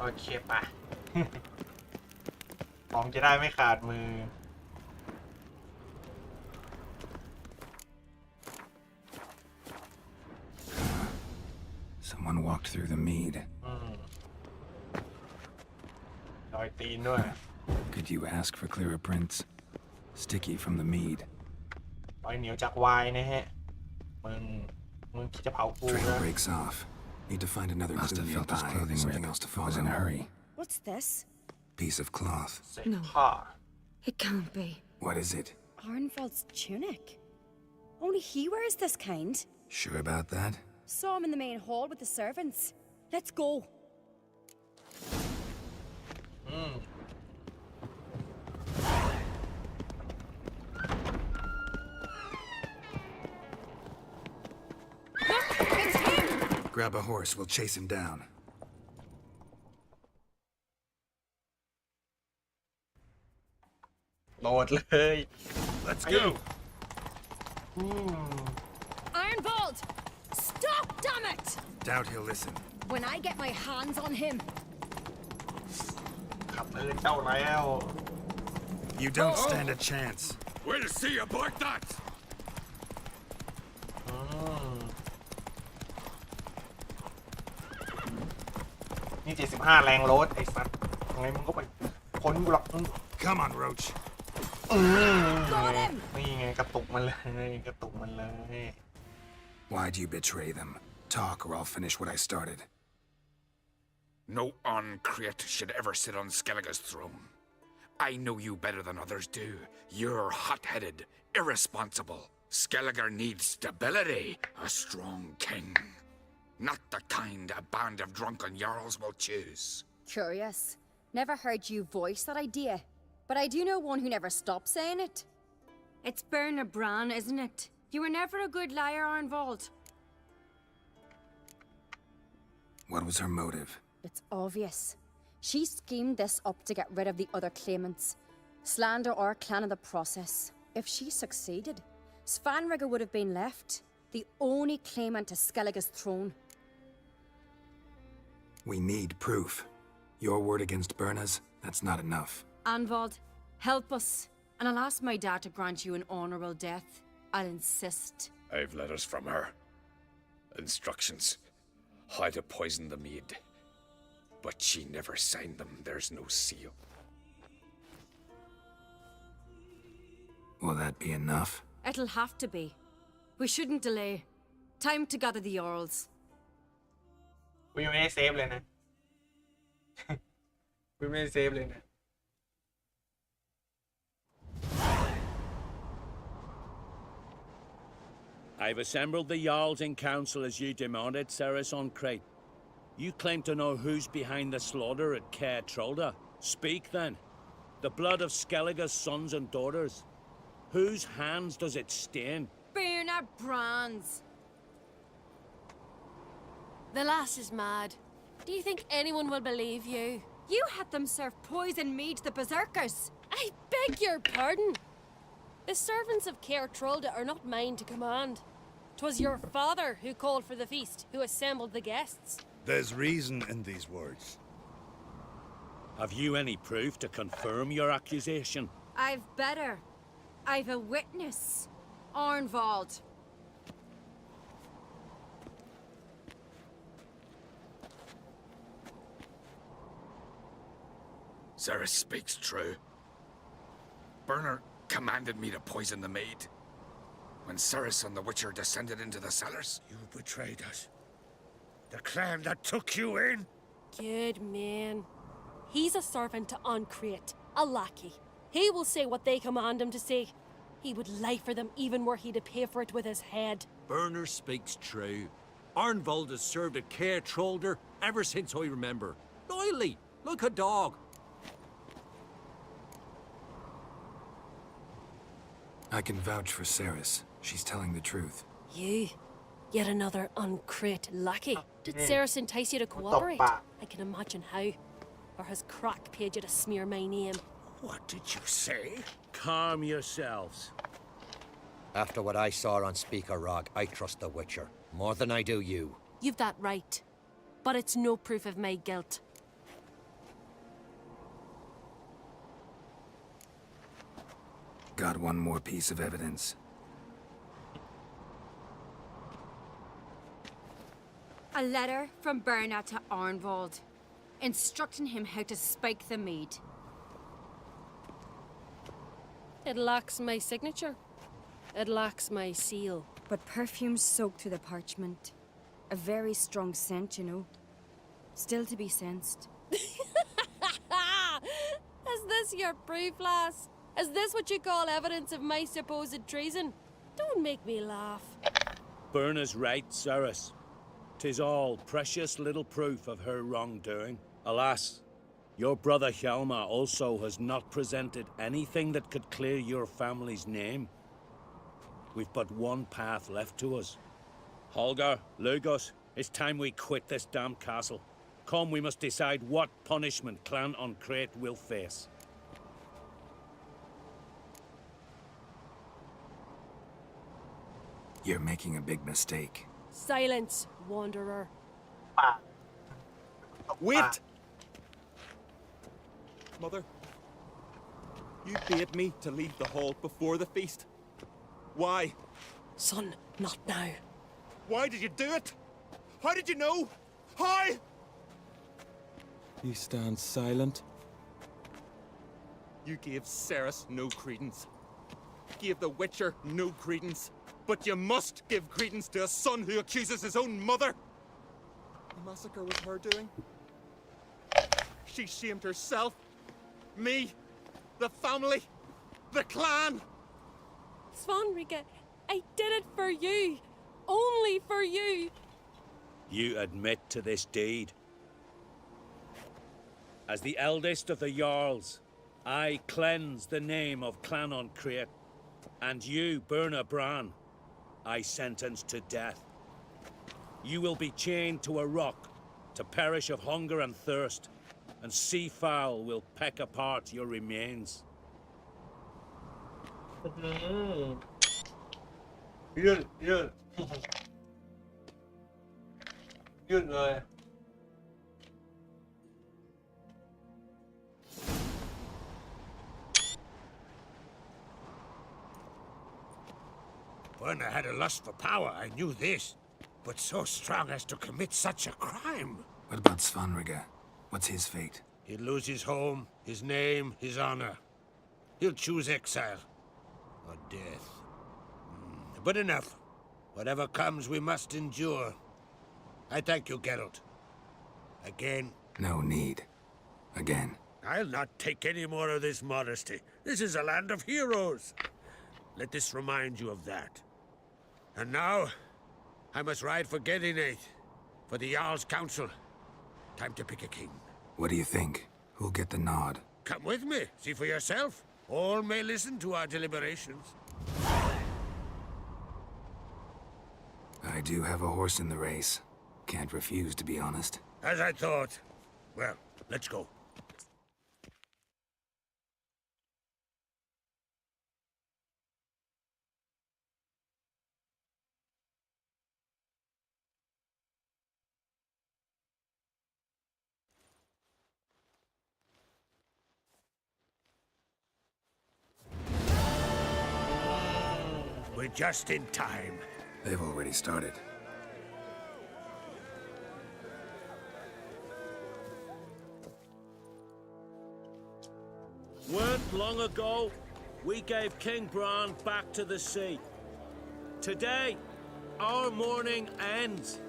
โอเคป่ะ ของจะได้ไม่ขาดมือ Someone walked through the mead. รอยตีนด้วย Could you ask for clearer prints? Sticky from the mead. รอยเหนียวจากไวน์นะฮะ มึงคิดจะเผากู Trail นะ breaks off. Need to find another Must clue have felt his nearby. clothing Something rip. else to Was follow. in a hurry. What's this? Piece of cloth. เศษผ้า It can't be. What is it? Arnvald's tunic. Only he wears this kind. Sure about that? Saw him in the main hall with the servants. Let's go. อืม Grab a horse. We'll chase him down. โหลดเลย Let's go. Arnvald! Stop, damn it! Doubt he'll listen. When I get my hands on him. ขับเลยเจ้าแล้ว You don't stand a chance. We'll see about that. อืมนี่75แรงโรดไอ้สัตว์ยังไงมึงก็ไปพ้นกูหรอก Come on, Roach. นี่ไงกระตุกมันเลยกระตุกมันเลย Why'd you betray them? Talk or I'll finish what I started. No on-crate should ever sit on Skellige's throne. I know you better than others do. You're hot-headed, irresponsible. Skellige needs stability, a strong king. Not the kind a band of drunken jarls will choose. Curious. Never heard you voice that idea. But I do know one who never stops saying it. It's Berna Bran, isn't it? You were never a good liar, Arnvald. What was her motive? It's obvious. She schemed this up to get rid of the other claimants. Slander our clan in the process. If she succeeded, Svanrigger would have been left, the only claimant to Skellige's throne. We need proof. Your word against Berna's, that's not enough. Arnvald, help us, and I'll ask my dad to grant you an honourable death. I'll insist. I've letters from her. Instructions. How to poison the mead. But she never signed them. There's no seal. Will that be enough? It'll have to be. We shouldn't delay. Time to gather the Jarls. กูยังไม่ได้เซฟเลยนะ กูไม่ได้เซฟเลยนะ I've assembled the Jarls in council as you demanded, Ceres on Crate. You claim to know who's behind the slaughter at Caer Trolda. Speak then. The blood of Skellige's sons and daughters. Whose hands does it stain? Berna Bran's. The lass is mad. Do you think anyone will believe you? You had them serve poison mead to the berserkers. I beg your pardon. The servants of Caer Trolda are not mine to command. 'Twas your father who called for the feast, who assembled the guests. There's reason in these words. Have you any proof to confirm your accusation? I've better. I've a witness. Arnvald. Ceres speaks true. Berner commanded me to poison the maid. When Ceres and the Witcher descended into the cellars. You betrayed us. The clan that took you in. Good man. He's a servant to Ancrate, a lackey. He will say what they command him to say. He would lie for them even were he to pay for it with his head. Berner speaks true. Arnvald has served at Caer Trolder ever since I remember. Loyally, like a dog. I can vouch for Ceres. She's telling the truth. You? Yet another Ancrate lackey? Did Ceres entice you to cooperate? I can imagine how. Or has Crack paid you to smear my name? What did you say? Calm yourselves. After what I saw on Speaker Rock, I trust the Witcher. More than I do you. You've that right. But it's no proof of my guilt. Got one more piece of evidence. A letter from Berna to Arnvald, instructing him how to spike the mead. It lacks my signature. It lacks my seal. But perfume soaked through the parchment. A very strong scent, you know. Still to be sensed. Is this your proof, lass? Is this what you call evidence of my supposed treason? Don't make me laugh. Berna's right, Ceres. 'Tis all precious little proof of her wrongdoing. Alas, your brother Hjalmar also has not presented anything that could clear your family's name. We've but one path left to us. Holger, Lugos, it's time we quit this damn castle. Come, we must decide what punishment Clan on Crete will face. You're making a big mistake. Silence, wanderer. Wait! Mother, you bade me to leave the hall before the feast. Why? Son, not now. Why did you do it? How did you know? How? You stand silent. You gave Ceres no credence. Gave the Witcher no credence. But you must give credence to a son who accuses his own mother. The massacre was her doing. She shamed herself, me, the family, the clan. Svanrika, I did it for you. Only for you. You admit to this deed. As the eldest of the Jarls, I cleanse the name of Clan on Crete, and you, Berna Bran, I sentence to death. You will be chained to a rock to perish of hunger and thirst, and sea fowl will peck apart your remains. ยืดเลย Berna had a lust for power, I knew this. But so strong as to commit such a crime. What about Svanrika? What's his fate? He'll lose his home, his name, his honor. He'll choose exile. Or death. But enough. Whatever comes, we must endure. I thank you, Geralt. Again. No need. Again. I'll not take any more of this modesty. This is a land of heroes. Let this remind you of that. And now, I must ride for Gedinate, for the Jarl's Council. Time to pick a king. What do you think? Who'll get the nod? Come with me, see for yourself. All may listen to our deliberations. I do have a horse in the race. Can't refuse, to be honest. As I thought. Well, let's go. We're just in time. They've already started. Weren't long ago, we gave King Bran back to the sea. Today, our mourning ends.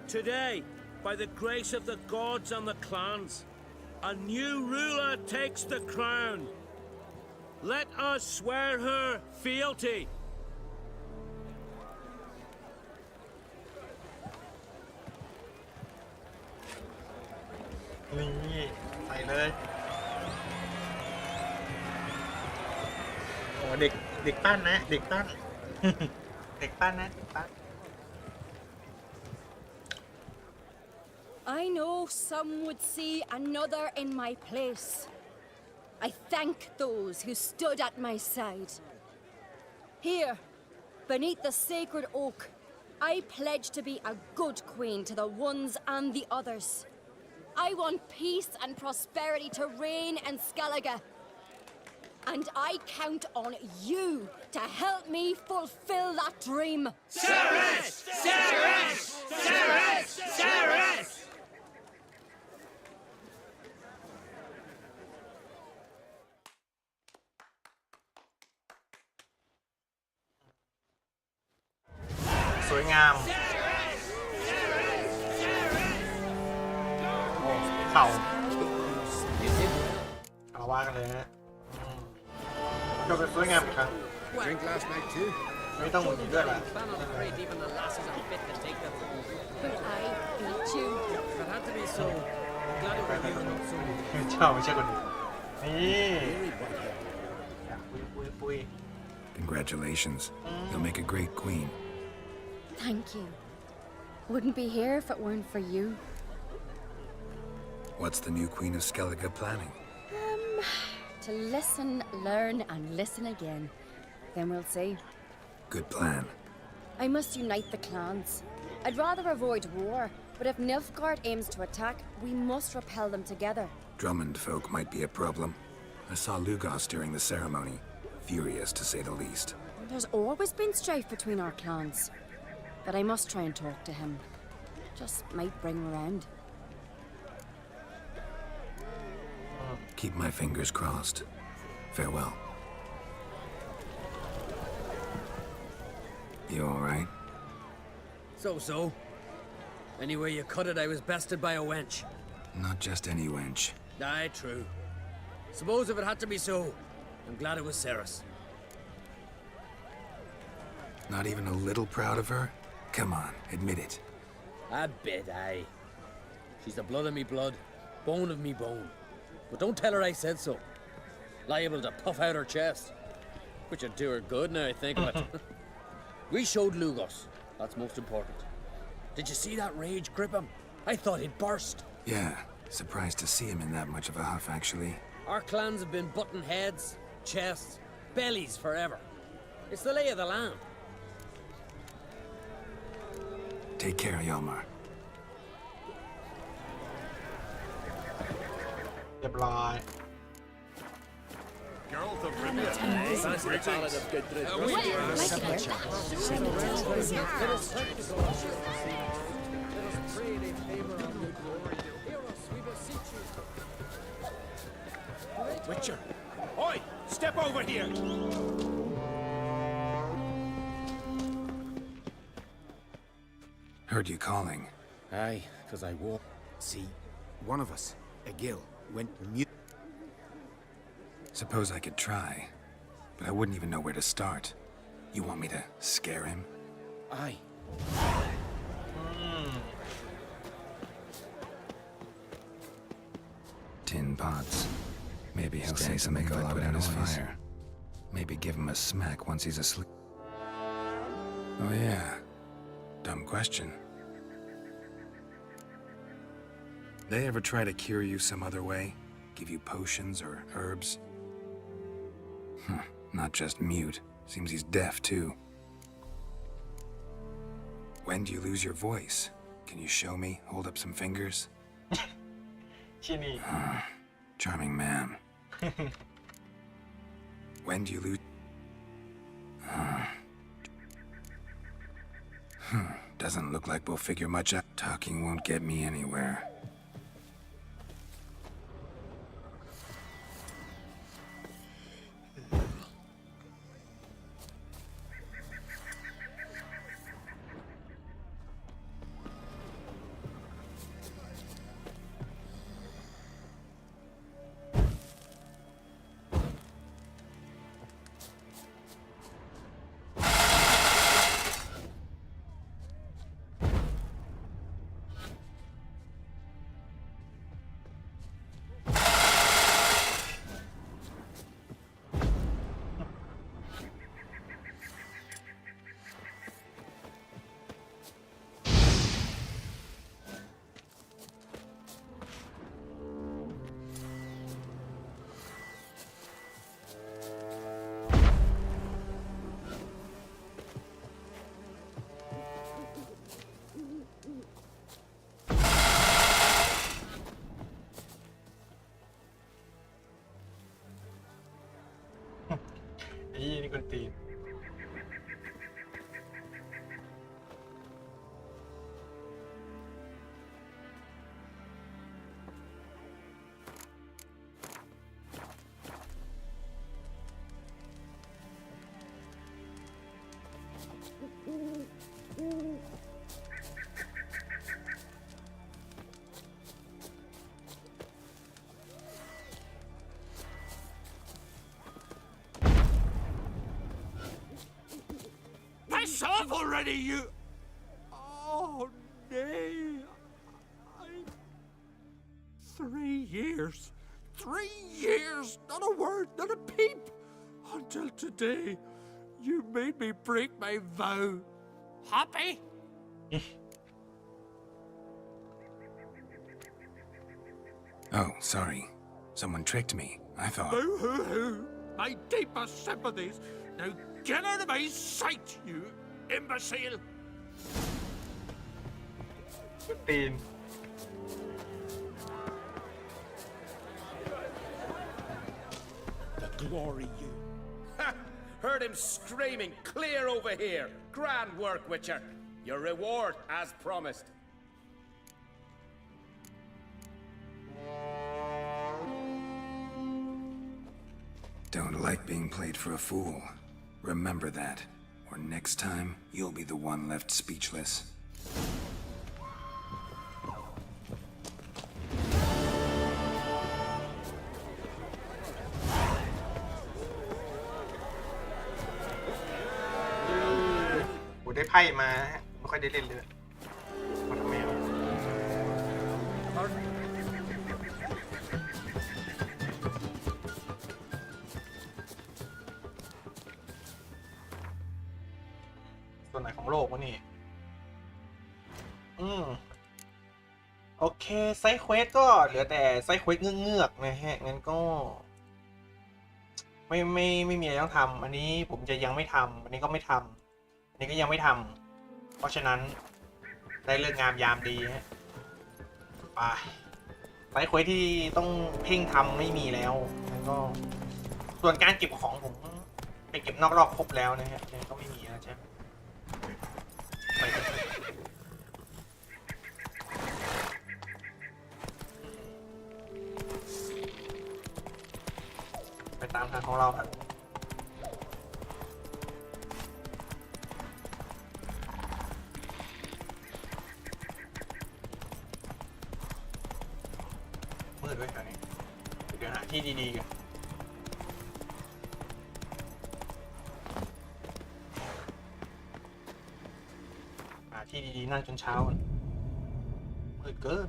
Today, by the grace of the gods and the clans, a new ruler takes the crown. Let us swear her fealty. Này, โอ้เด็กปั้นนะ เด็กปั้น เด็กปั้นนะ เด็กปั้น I know some would see another in my place. I thank those who stood at my side. Here, beneath the sacred oak, I pledge to be a good queen to the ones and the others. I want peace and prosperity to reign in Skellige. And I count on you to help me fulfill that dream. Ceres! Ceres! Ceres! Ceres! เข่าเอาว่ากันเลยนะจบเป็นสวยงามอีกครั้ง Drink last night too? ไม่ต้องหงุดหงิดด้วยล่ะ even the lasses are fit to take them. But I beat you. If it had to be so, I'm glad it was you and not someone. เจ้าไม่ใช่คนอื่นนี่ปุย Congratulations. You'll make a great queen. Thank you. Wouldn't be here if it weren't for you. What's the new Queen of Skellige planning? To listen, learn, and listen again. Then we'll see. Good plan. I must unite the clans. I'd rather avoid war, but if Nilfgaard aims to attack, we must repel them together. Drummond folk might be a problem. I saw Lugos during the ceremony. Furious, to say the least. There's always been strife between our clans. But I must try and talk to him. Just might bring her end. Keep my fingers crossed. Farewell. You all right? So. Anyway you cut it, I was bested by a wench. Not just any wench. Aye, true. Suppose if it had to be so, I'm glad it was Ceres. Not even a little proud of her? Come on, admit it. A bit, aye. She's the blood of me blood, bone of me bone. But don't tell her I said so. Liable to puff out her chest. Which would do her good now I think of it. We showed Lugos. That's most important. Did you see that rage grip him? I thought he'd burst. Yeah, surprised to see him in that much of a huff, actually. Our clans have been butting heads, chests, bellies forever. It's the lay of the land. Take care, Hjalmar. เรียบร้อย Geralt of Rivia. Witcher! Oi! Step over here! Heard you calling. Aye, because I walk. See, one of us, a gill, went mute. Suppose I could try, but I wouldn't even know where to start. You want me to scare him? Aye. Tin pots. Maybe he'll say something if I put out his fire. Maybe give him a smack once he's asleep. Oh yeah. Dumb question. They ever try to cure you some other way? Give you potions or herbs? Not just mute. Seems he's deaf too. When do you lose your voice? Can you show me? Hold up some fingers? ที่นี่ Charming man. When do you lose? Doesn't look like we'll figure much out. Talking won't get me anywhere. yourself already, you... Oh, nay. 3 years. 3 years. Not a word, not a peep. Until today, you made me break my vow. Happy? Oh, sorry. Someone tricked me. I thought... Boo-hoo-hoo. My deepest sympathies. Now get out of my sight, you imbecile. ตีน The glory you. Ha! Heard him screaming clear over here. Grand work, Witcher. Your reward as promised. Don't like being played for a fool. Remember that, or next time, you'll be the one left speechless.โหได้ไพ่มาฮะไม่ค่อยได้เล่นเลยมาทำไมวะส่วนไหนของโลกวะนี่โอเคไซด์เควสก็เหลือแต่ไซด์เควสเงือกๆนะฮะงั้นก็ไม่มีอะไรต้องทำอันนี้ผมจะยังไม่ทำอันนี้ก็ไม่ทำอันนี้ก็ยังไม่ทำเพราะฉะนั้นได้เลิกงามยามดีฮะไปไซด์เควสที่ต้องเพ่งทำไม่มีแล้วงั้นก็ส่วนการเก็บของผมไปเก็บนอกรอบครบแล้วนะฮะก็ไม่มีแล้วใช่ไหมไปตามทางของเราครับมืดไว้แถวนี้เดี๋ยวหาที่ดีๆกันหาที่ดีๆนั่งจนเช้ามืดเกิน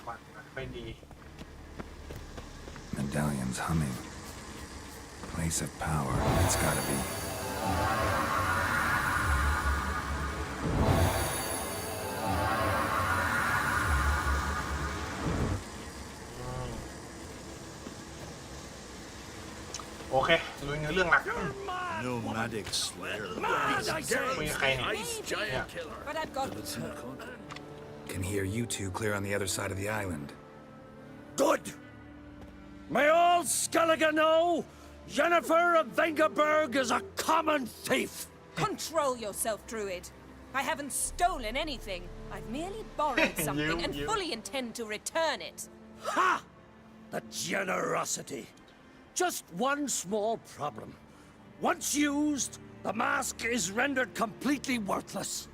วันไม่ดี Medallion's humming. Place of power, it's gotta be. โอเคลุยเนื้อเรื่องหลัก Nomadic slayer. คุยกับใครเนี่ย But I've got... Can hear you two clear on the other side of the island. Good! May all Skellige know Jennifer of Vengerberg is a common thief! Control yourself, Druid. I haven't stolen anything. I've merely borrowed something and fully intend to return it. Ha! The generosity. Just one small problem. Once used, the mask is rendered completely worthless.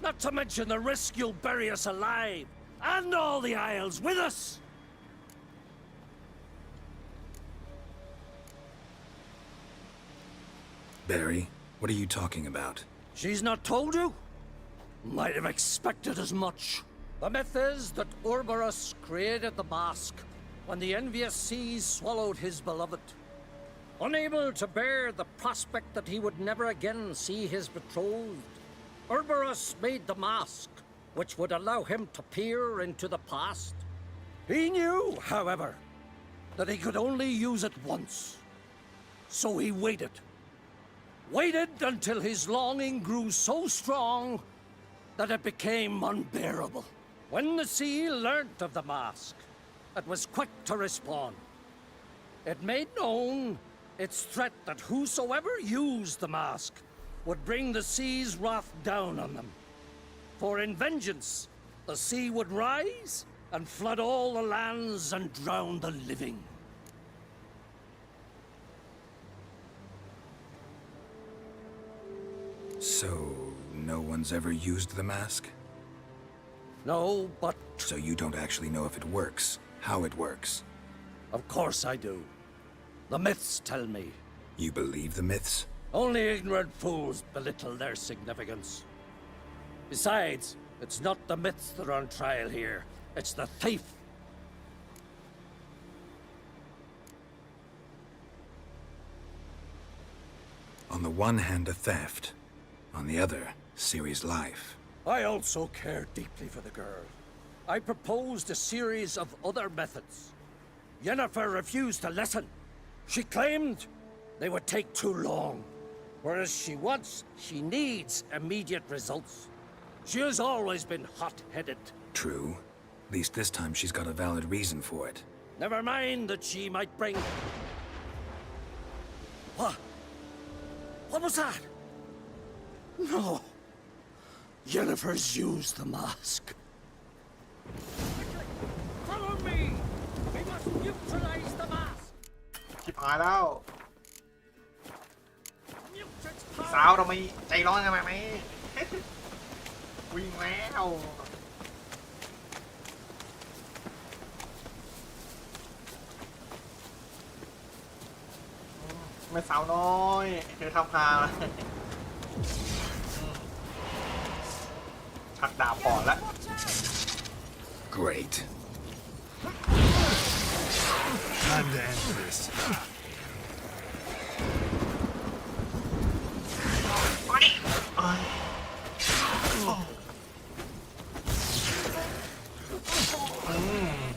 Not to mention the risk you'll bury us alive, and all the Isles with us. Barry, what are you talking about? She's not told you? Might have expected as much. The myth is that Ouroboros created the mask when the envious seas swallowed his beloved. Unable to bear the prospect that he would never again see his betrothed, Ouroboros made the mask, which would allow him to peer into the past. He knew, however, that he could only use it once. So he waited. Waited until his longing grew so strong that it became unbearable. When the sea learnt of the mask, it was quick to respond. It made known its threat that whosoever used the mask would bring the sea's wrath down on them. For in vengeance, the sea would rise and flood all the lands and drown the living. So, no one's ever used the mask? No, but... So you don't actually know if it works, how it works? Of course I do. The myths tell me. You believe the myths? Only ignorant fools belittle their significance. Besides, it's not the myths that are on trial here. It's the thief. On the one hand, a theft. On the other, Ciri's life. I also care deeply for the girl. I proposed a series of other methods. Yennefer refused to listen. She claimed they would take too long. Whereas she needs immediate results. She has always been hot-headed. True. At least this time she's got a valid reason for it. Never mind that she might bring... What? What was that? No. Yennefer's used the mask. Follow me! We must neutralize the mask! ชิบหายแล้วสาวเราไม่ใจร้อนกันไหม วิ่งแล้วไม่สาวน้อยเธอทำพาชักดาบก่อนแล้ว Great. Time to end this.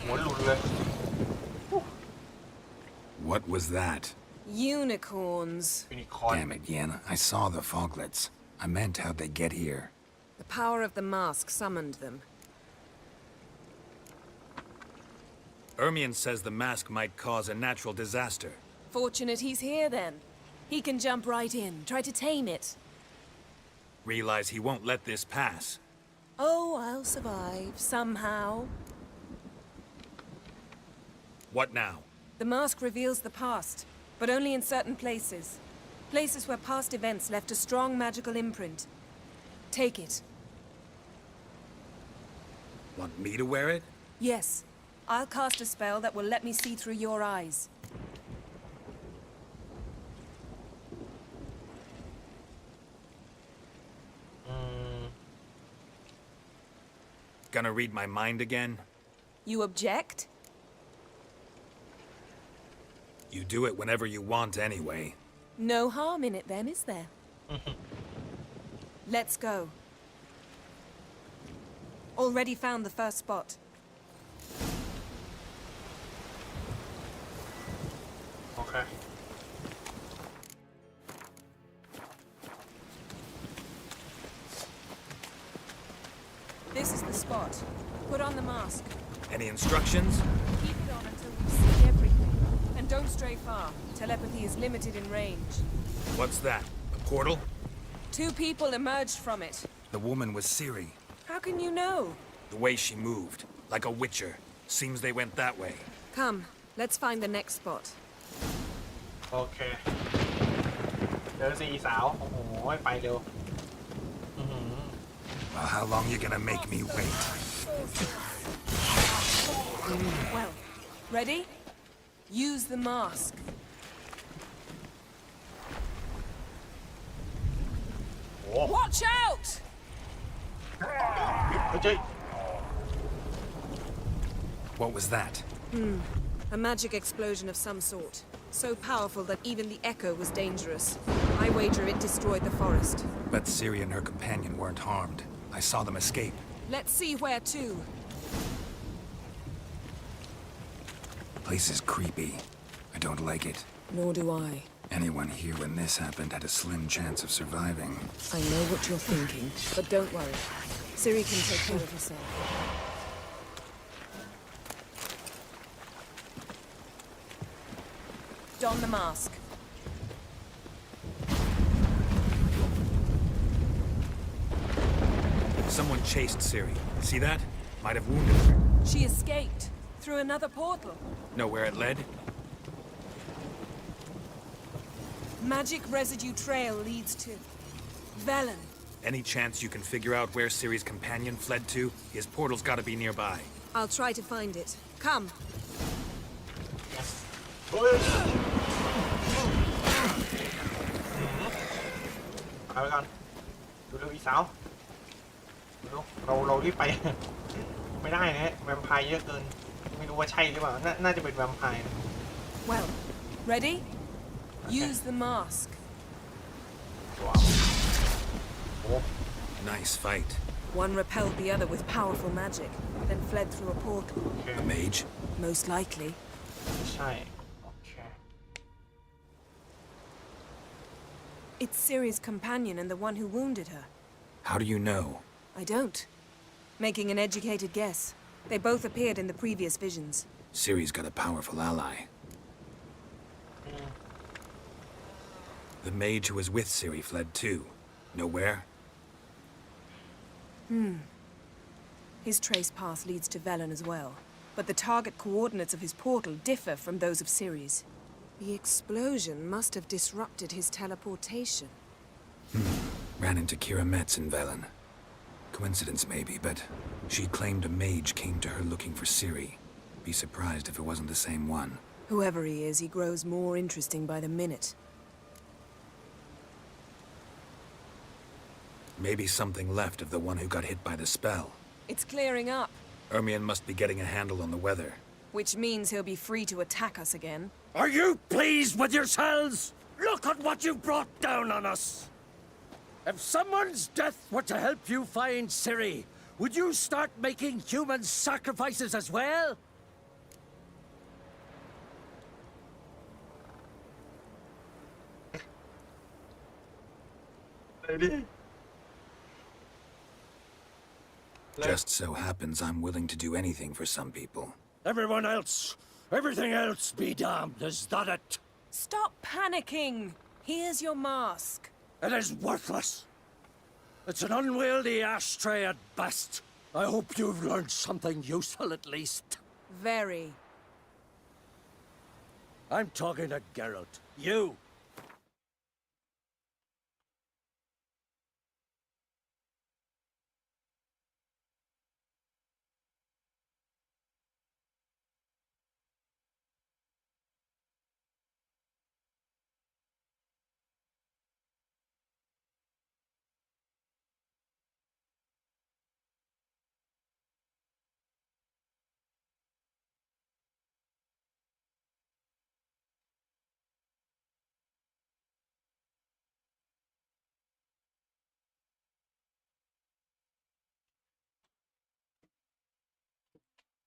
หัวหลุดเลย What was that? Unicorns. Damn it, Yen. I saw the foglets. I meant how'd they get here? The power of the mask summoned them. Ermion says the mask might cause a natural disaster. Fortunate he's here then. He can jump right in, try to tame it. Realize he won't let this pass. Oh, I'll survive, somehow. What now? The mask reveals the past, but only in certain places. Places where past events left a strong magical imprint. Take it. Want me to wear it? Yes. I'll cast a spell that will let me see through your eyes. Gonna read my mind again? You object? You do it whenever you want anyway. No harm in it then, is there? Let's go. Already found the first spot. Okay. This is the spot. Put on the mask. Any instructions? Keep it on until we see everything. And don't stray far. Telepathy is limited in range. What's that? A portal? 2 people emerged from it. The woman was Ciri. How can you know? The way she moved. Like a witcher. Seems they went that way. Come, let's find the next spot. โอเคเจอ4 สาวโอ้โหไปเร็ว Well, how long you gonna make me wait? Well, ready? Use the mask. Watch out! What was that? A magic explosion of some sort. So powerful that even the echo was dangerous. I wager it destroyed the forest. But Ciri and her companion weren't harmed. I saw them escape. Let's see where to. Place is creepy. I don't like it. Nor do I. Anyone here when this happened had a slim chance of surviving. I know what you're thinking, but don't worry. Ciri can take care of herself. Don the mask. Someone chased Ciri. See that? Might have wounded her. She escaped through another portal. Know where it led? Magic residue trail leads to Velen. Any chance you can figure out where Ciri's companion fled to? His portal's gotta be nearby. I'll try to find it. Come. เอาไปก่อนดูเร็วอีสาวดูเรารีบไป ไม่ได้นะแวมไพร์เยอะเกินไม่รู้ว่าใช่หรือเปล่าน่าจะเป็นแวมไพร์ Well, ready? Use the mask. Wow. Nice fight. One repelled the other with powerful magic, then fled through a portal. A mage? Most likely. ใช่ It's Ciri's companion and the one who wounded her. How do you know? I don't. Making an educated guess. They both appeared in the previous visions. Ciri's got a powerful ally. The mage who was with Ciri fled too. Nowhere? His trace path leads to Velen as well. But the target coordinates of his portal differ from those of Ciri's. The explosion must have disrupted his teleportation. Ran into Kira Metz in Velen. Coincidence maybe, but she claimed a mage came to her looking for Ciri. Be surprised if it wasn't the same one. Whoever he is, he grows more interesting by the minute. Maybe something left of the one who got hit by the spell. It's clearing up, Ermion must be getting a handle on the weather. which means he'll be free to attack us again. Are you pleased with yourselves? Look at what you brought down on us. If someone's death were to help you find Ciri, would you start making human sacrifices as well? Just so happens I'm willing to do anything for some people. Everyone else, everything else be damned, is that it? Stop panicking! Here's your mask. It is worthless. It's an unwieldy ashtray at best. I hope you've learned something useful at least. Very. I'm talking to Geralt. You.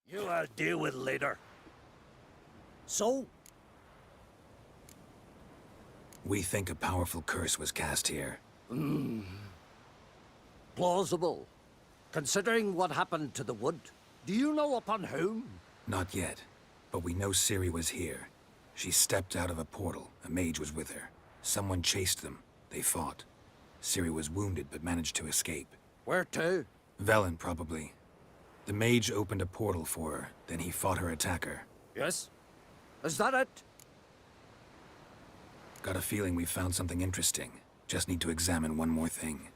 You I'll deal with later. So? We think a powerful curse was cast here. Plausible. Considering what happened to the wood, do you know upon whom? Not yet, but we know Ciri was here. She stepped out of a portal. A mage was with her. Someone chased them. They fought. Ciri was wounded but managed to escape. Where to? Velen, probably. The mage opened a portal for her, then he fought her attacker. Yes? Is that it? Got a feeling we found something interesting. Just need to examine one more thing.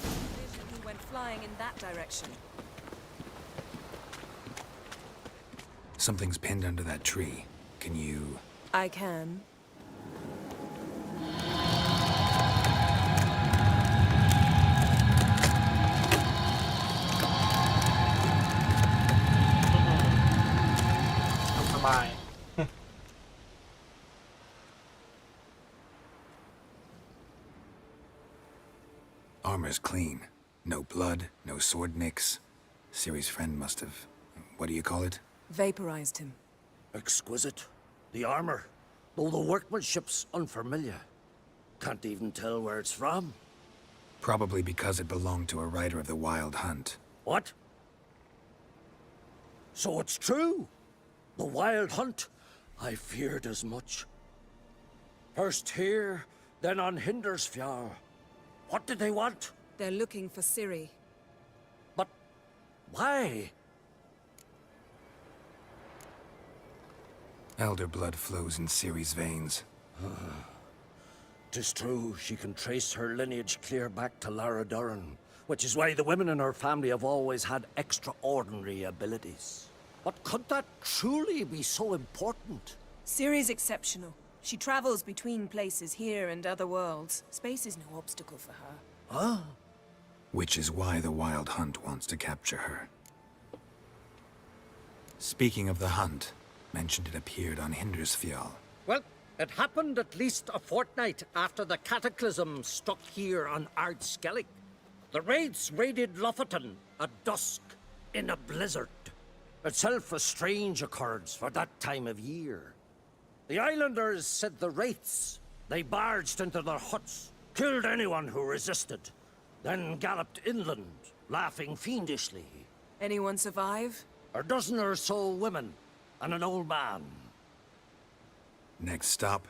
He went flying in that direction. Something's pinned under that tree. Can you... I can. Armor's clean. No blood, no sword nicks. Ciri's friend must have... what do you call it? Vaporized him. Exquisite. The armor, though the workmanship's unfamiliar. Can't even tell where it's from. Probably because it belonged to a rider of the Wild Hunt. What? So it's true? The Wild Hunt? I feared as much. First here, then on Hindersfjall. What did they want? They're looking for Ciri. But why? Elder blood flows in Ciri's veins. 'Tis true, she can trace her lineage clear back to Lara Duran, which is why the women in her family have always had extraordinary abilities. But could that truly be so important? Ciri's exceptional. She travels between places here and other worlds. Space is no obstacle for her. Huh? Which is why the Wild Hunt wants to capture her. Speaking of the hunt, mentioned it appeared on Hindersfjall. Well, it happened at least a fortnight after the cataclysm struck here on Ardskellig. The raids raided Lofoten at dusk in a blizzard. Itself a strange occurrence for that time of year. The islanders said the wraiths. They barged into their huts, killed anyone who resisted, then galloped inland, laughing fiendishly. Anyone survive? A dozen or so women, and an old man. Next stop,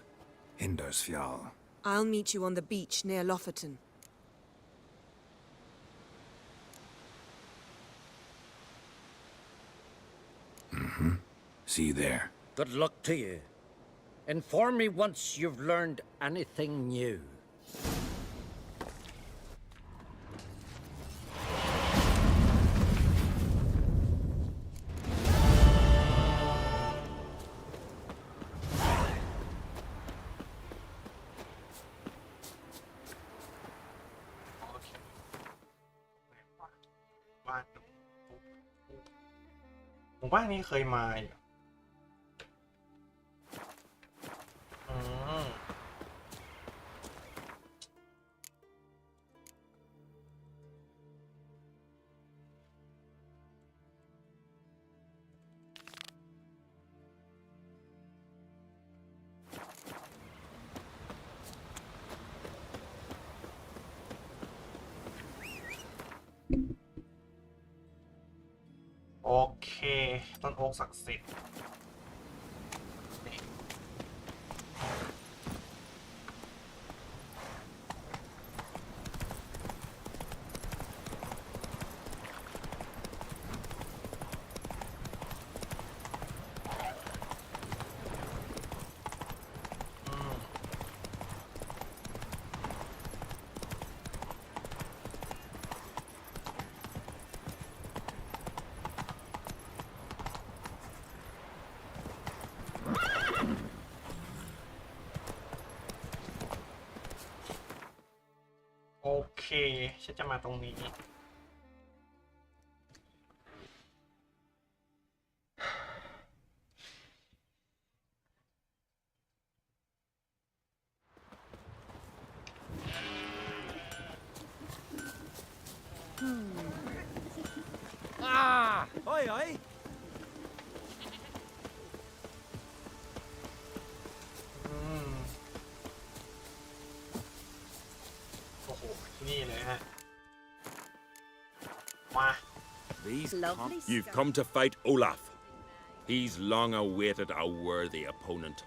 Hindersfjall. I'll meet you on the beach near Lofoten. Mm-hmm. See you there. Good luck to you. Inform me once you've learned anything new.บ้านหมู่บ้านนี้เคยมาอยู่โอเคต้นโอ๊กศักดิ์สิทธิ์โอเคฉันจะมาตรงนี้เฮ้ย โอ้โหที่นี่เลยฮะมา You've come to fight Olaf. He's long awaited a worthy opponent.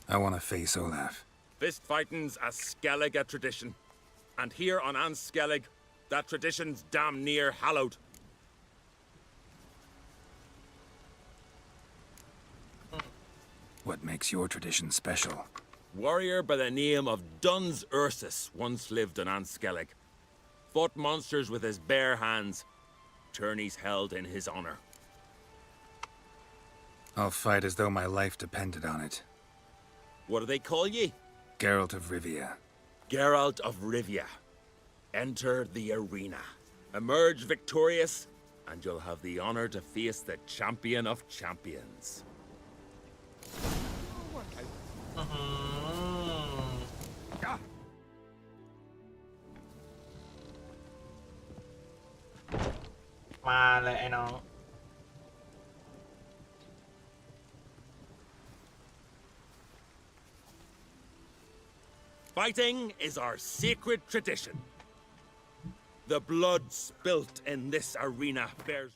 I want to face Olaf. Fist fighting's a Skellig tradition. And here on Anskellig, that tradition's damn near hallowed. What makes your tradition special? Warrior by the name of Duns Ursus once lived in Anskellig. Fought monsters with his bare hands. Tourneys held in his honor. I'll fight as though my life depended on it. What do they call ye? Geralt of Rivia. Geralt of Rivia. Enter the arena. Emerge victorious, and you'll have the honor to face the champion of champions.มาเลยไอ้น้อง Fighting is our sacred tradition. The blood spilt in this arena bears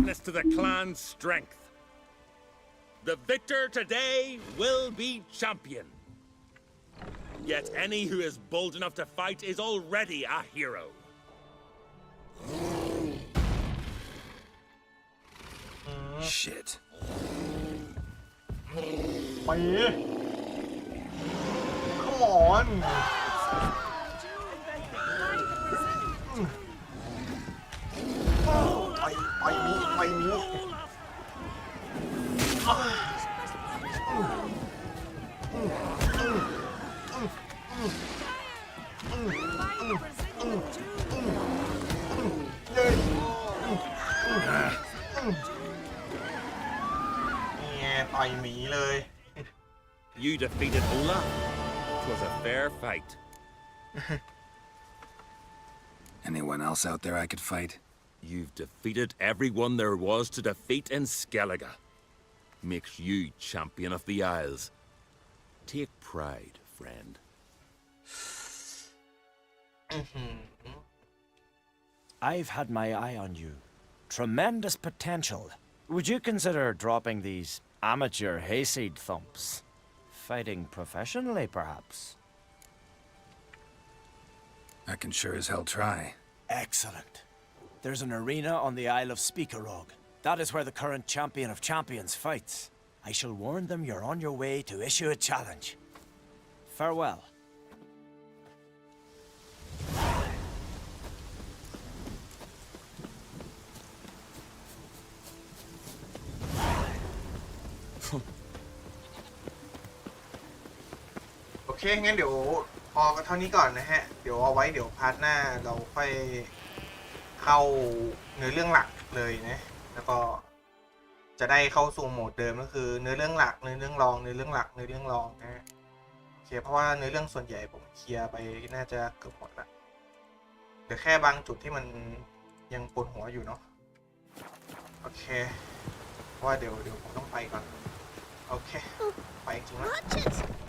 witness to the clan's strength. The victor today will be champion. Yet any who is bold enough to fight is already a hero. Shit. Come on. You defeated Ola. It was a fair fight. Anyone else out there I could fight? You've defeated everyone there was to defeat in Skellige. Makes you champion of the Isles. Take pride, friend. I've had my eye on you. Tremendous potential. Would you consider dropping these amateur hayseed thumps? Fighting professionally, perhaps? I can sure as hell try. Excellent. There's an arena on the Isle of Speakerog. That is where the current champion of champions fights. I shall warn them you're on your way to issue a challenge. Farewell. Okay, งั้นเดี๋ยวพอเท่านี้ก่อนนะฮะเดี๋ยวเอาไว้เดี๋ยวพาร์ทหน้าเราค่อยเข้าเนื้อเรื่องหลักเลยนะแล้วก็จะได้เข้าสู่โหมดเดิมก็คือเนื้อเรื่องหลักเนื้อเรื่องรองเนื้อเรื่องหลักเนื้อเรื่องรองนะโอเคเพราะว่าเนื้อเรื่องส่วนใหญ่ผมเคลียร์ไปน่าจะเกือบหมดละเหลือแค่บางจุดที่มันยังปวดหัวอยู่เนาะโอเคเพราะว่าเดี๋ยวผมต้องไปก่อนโอเคไปจริงๆแล้ว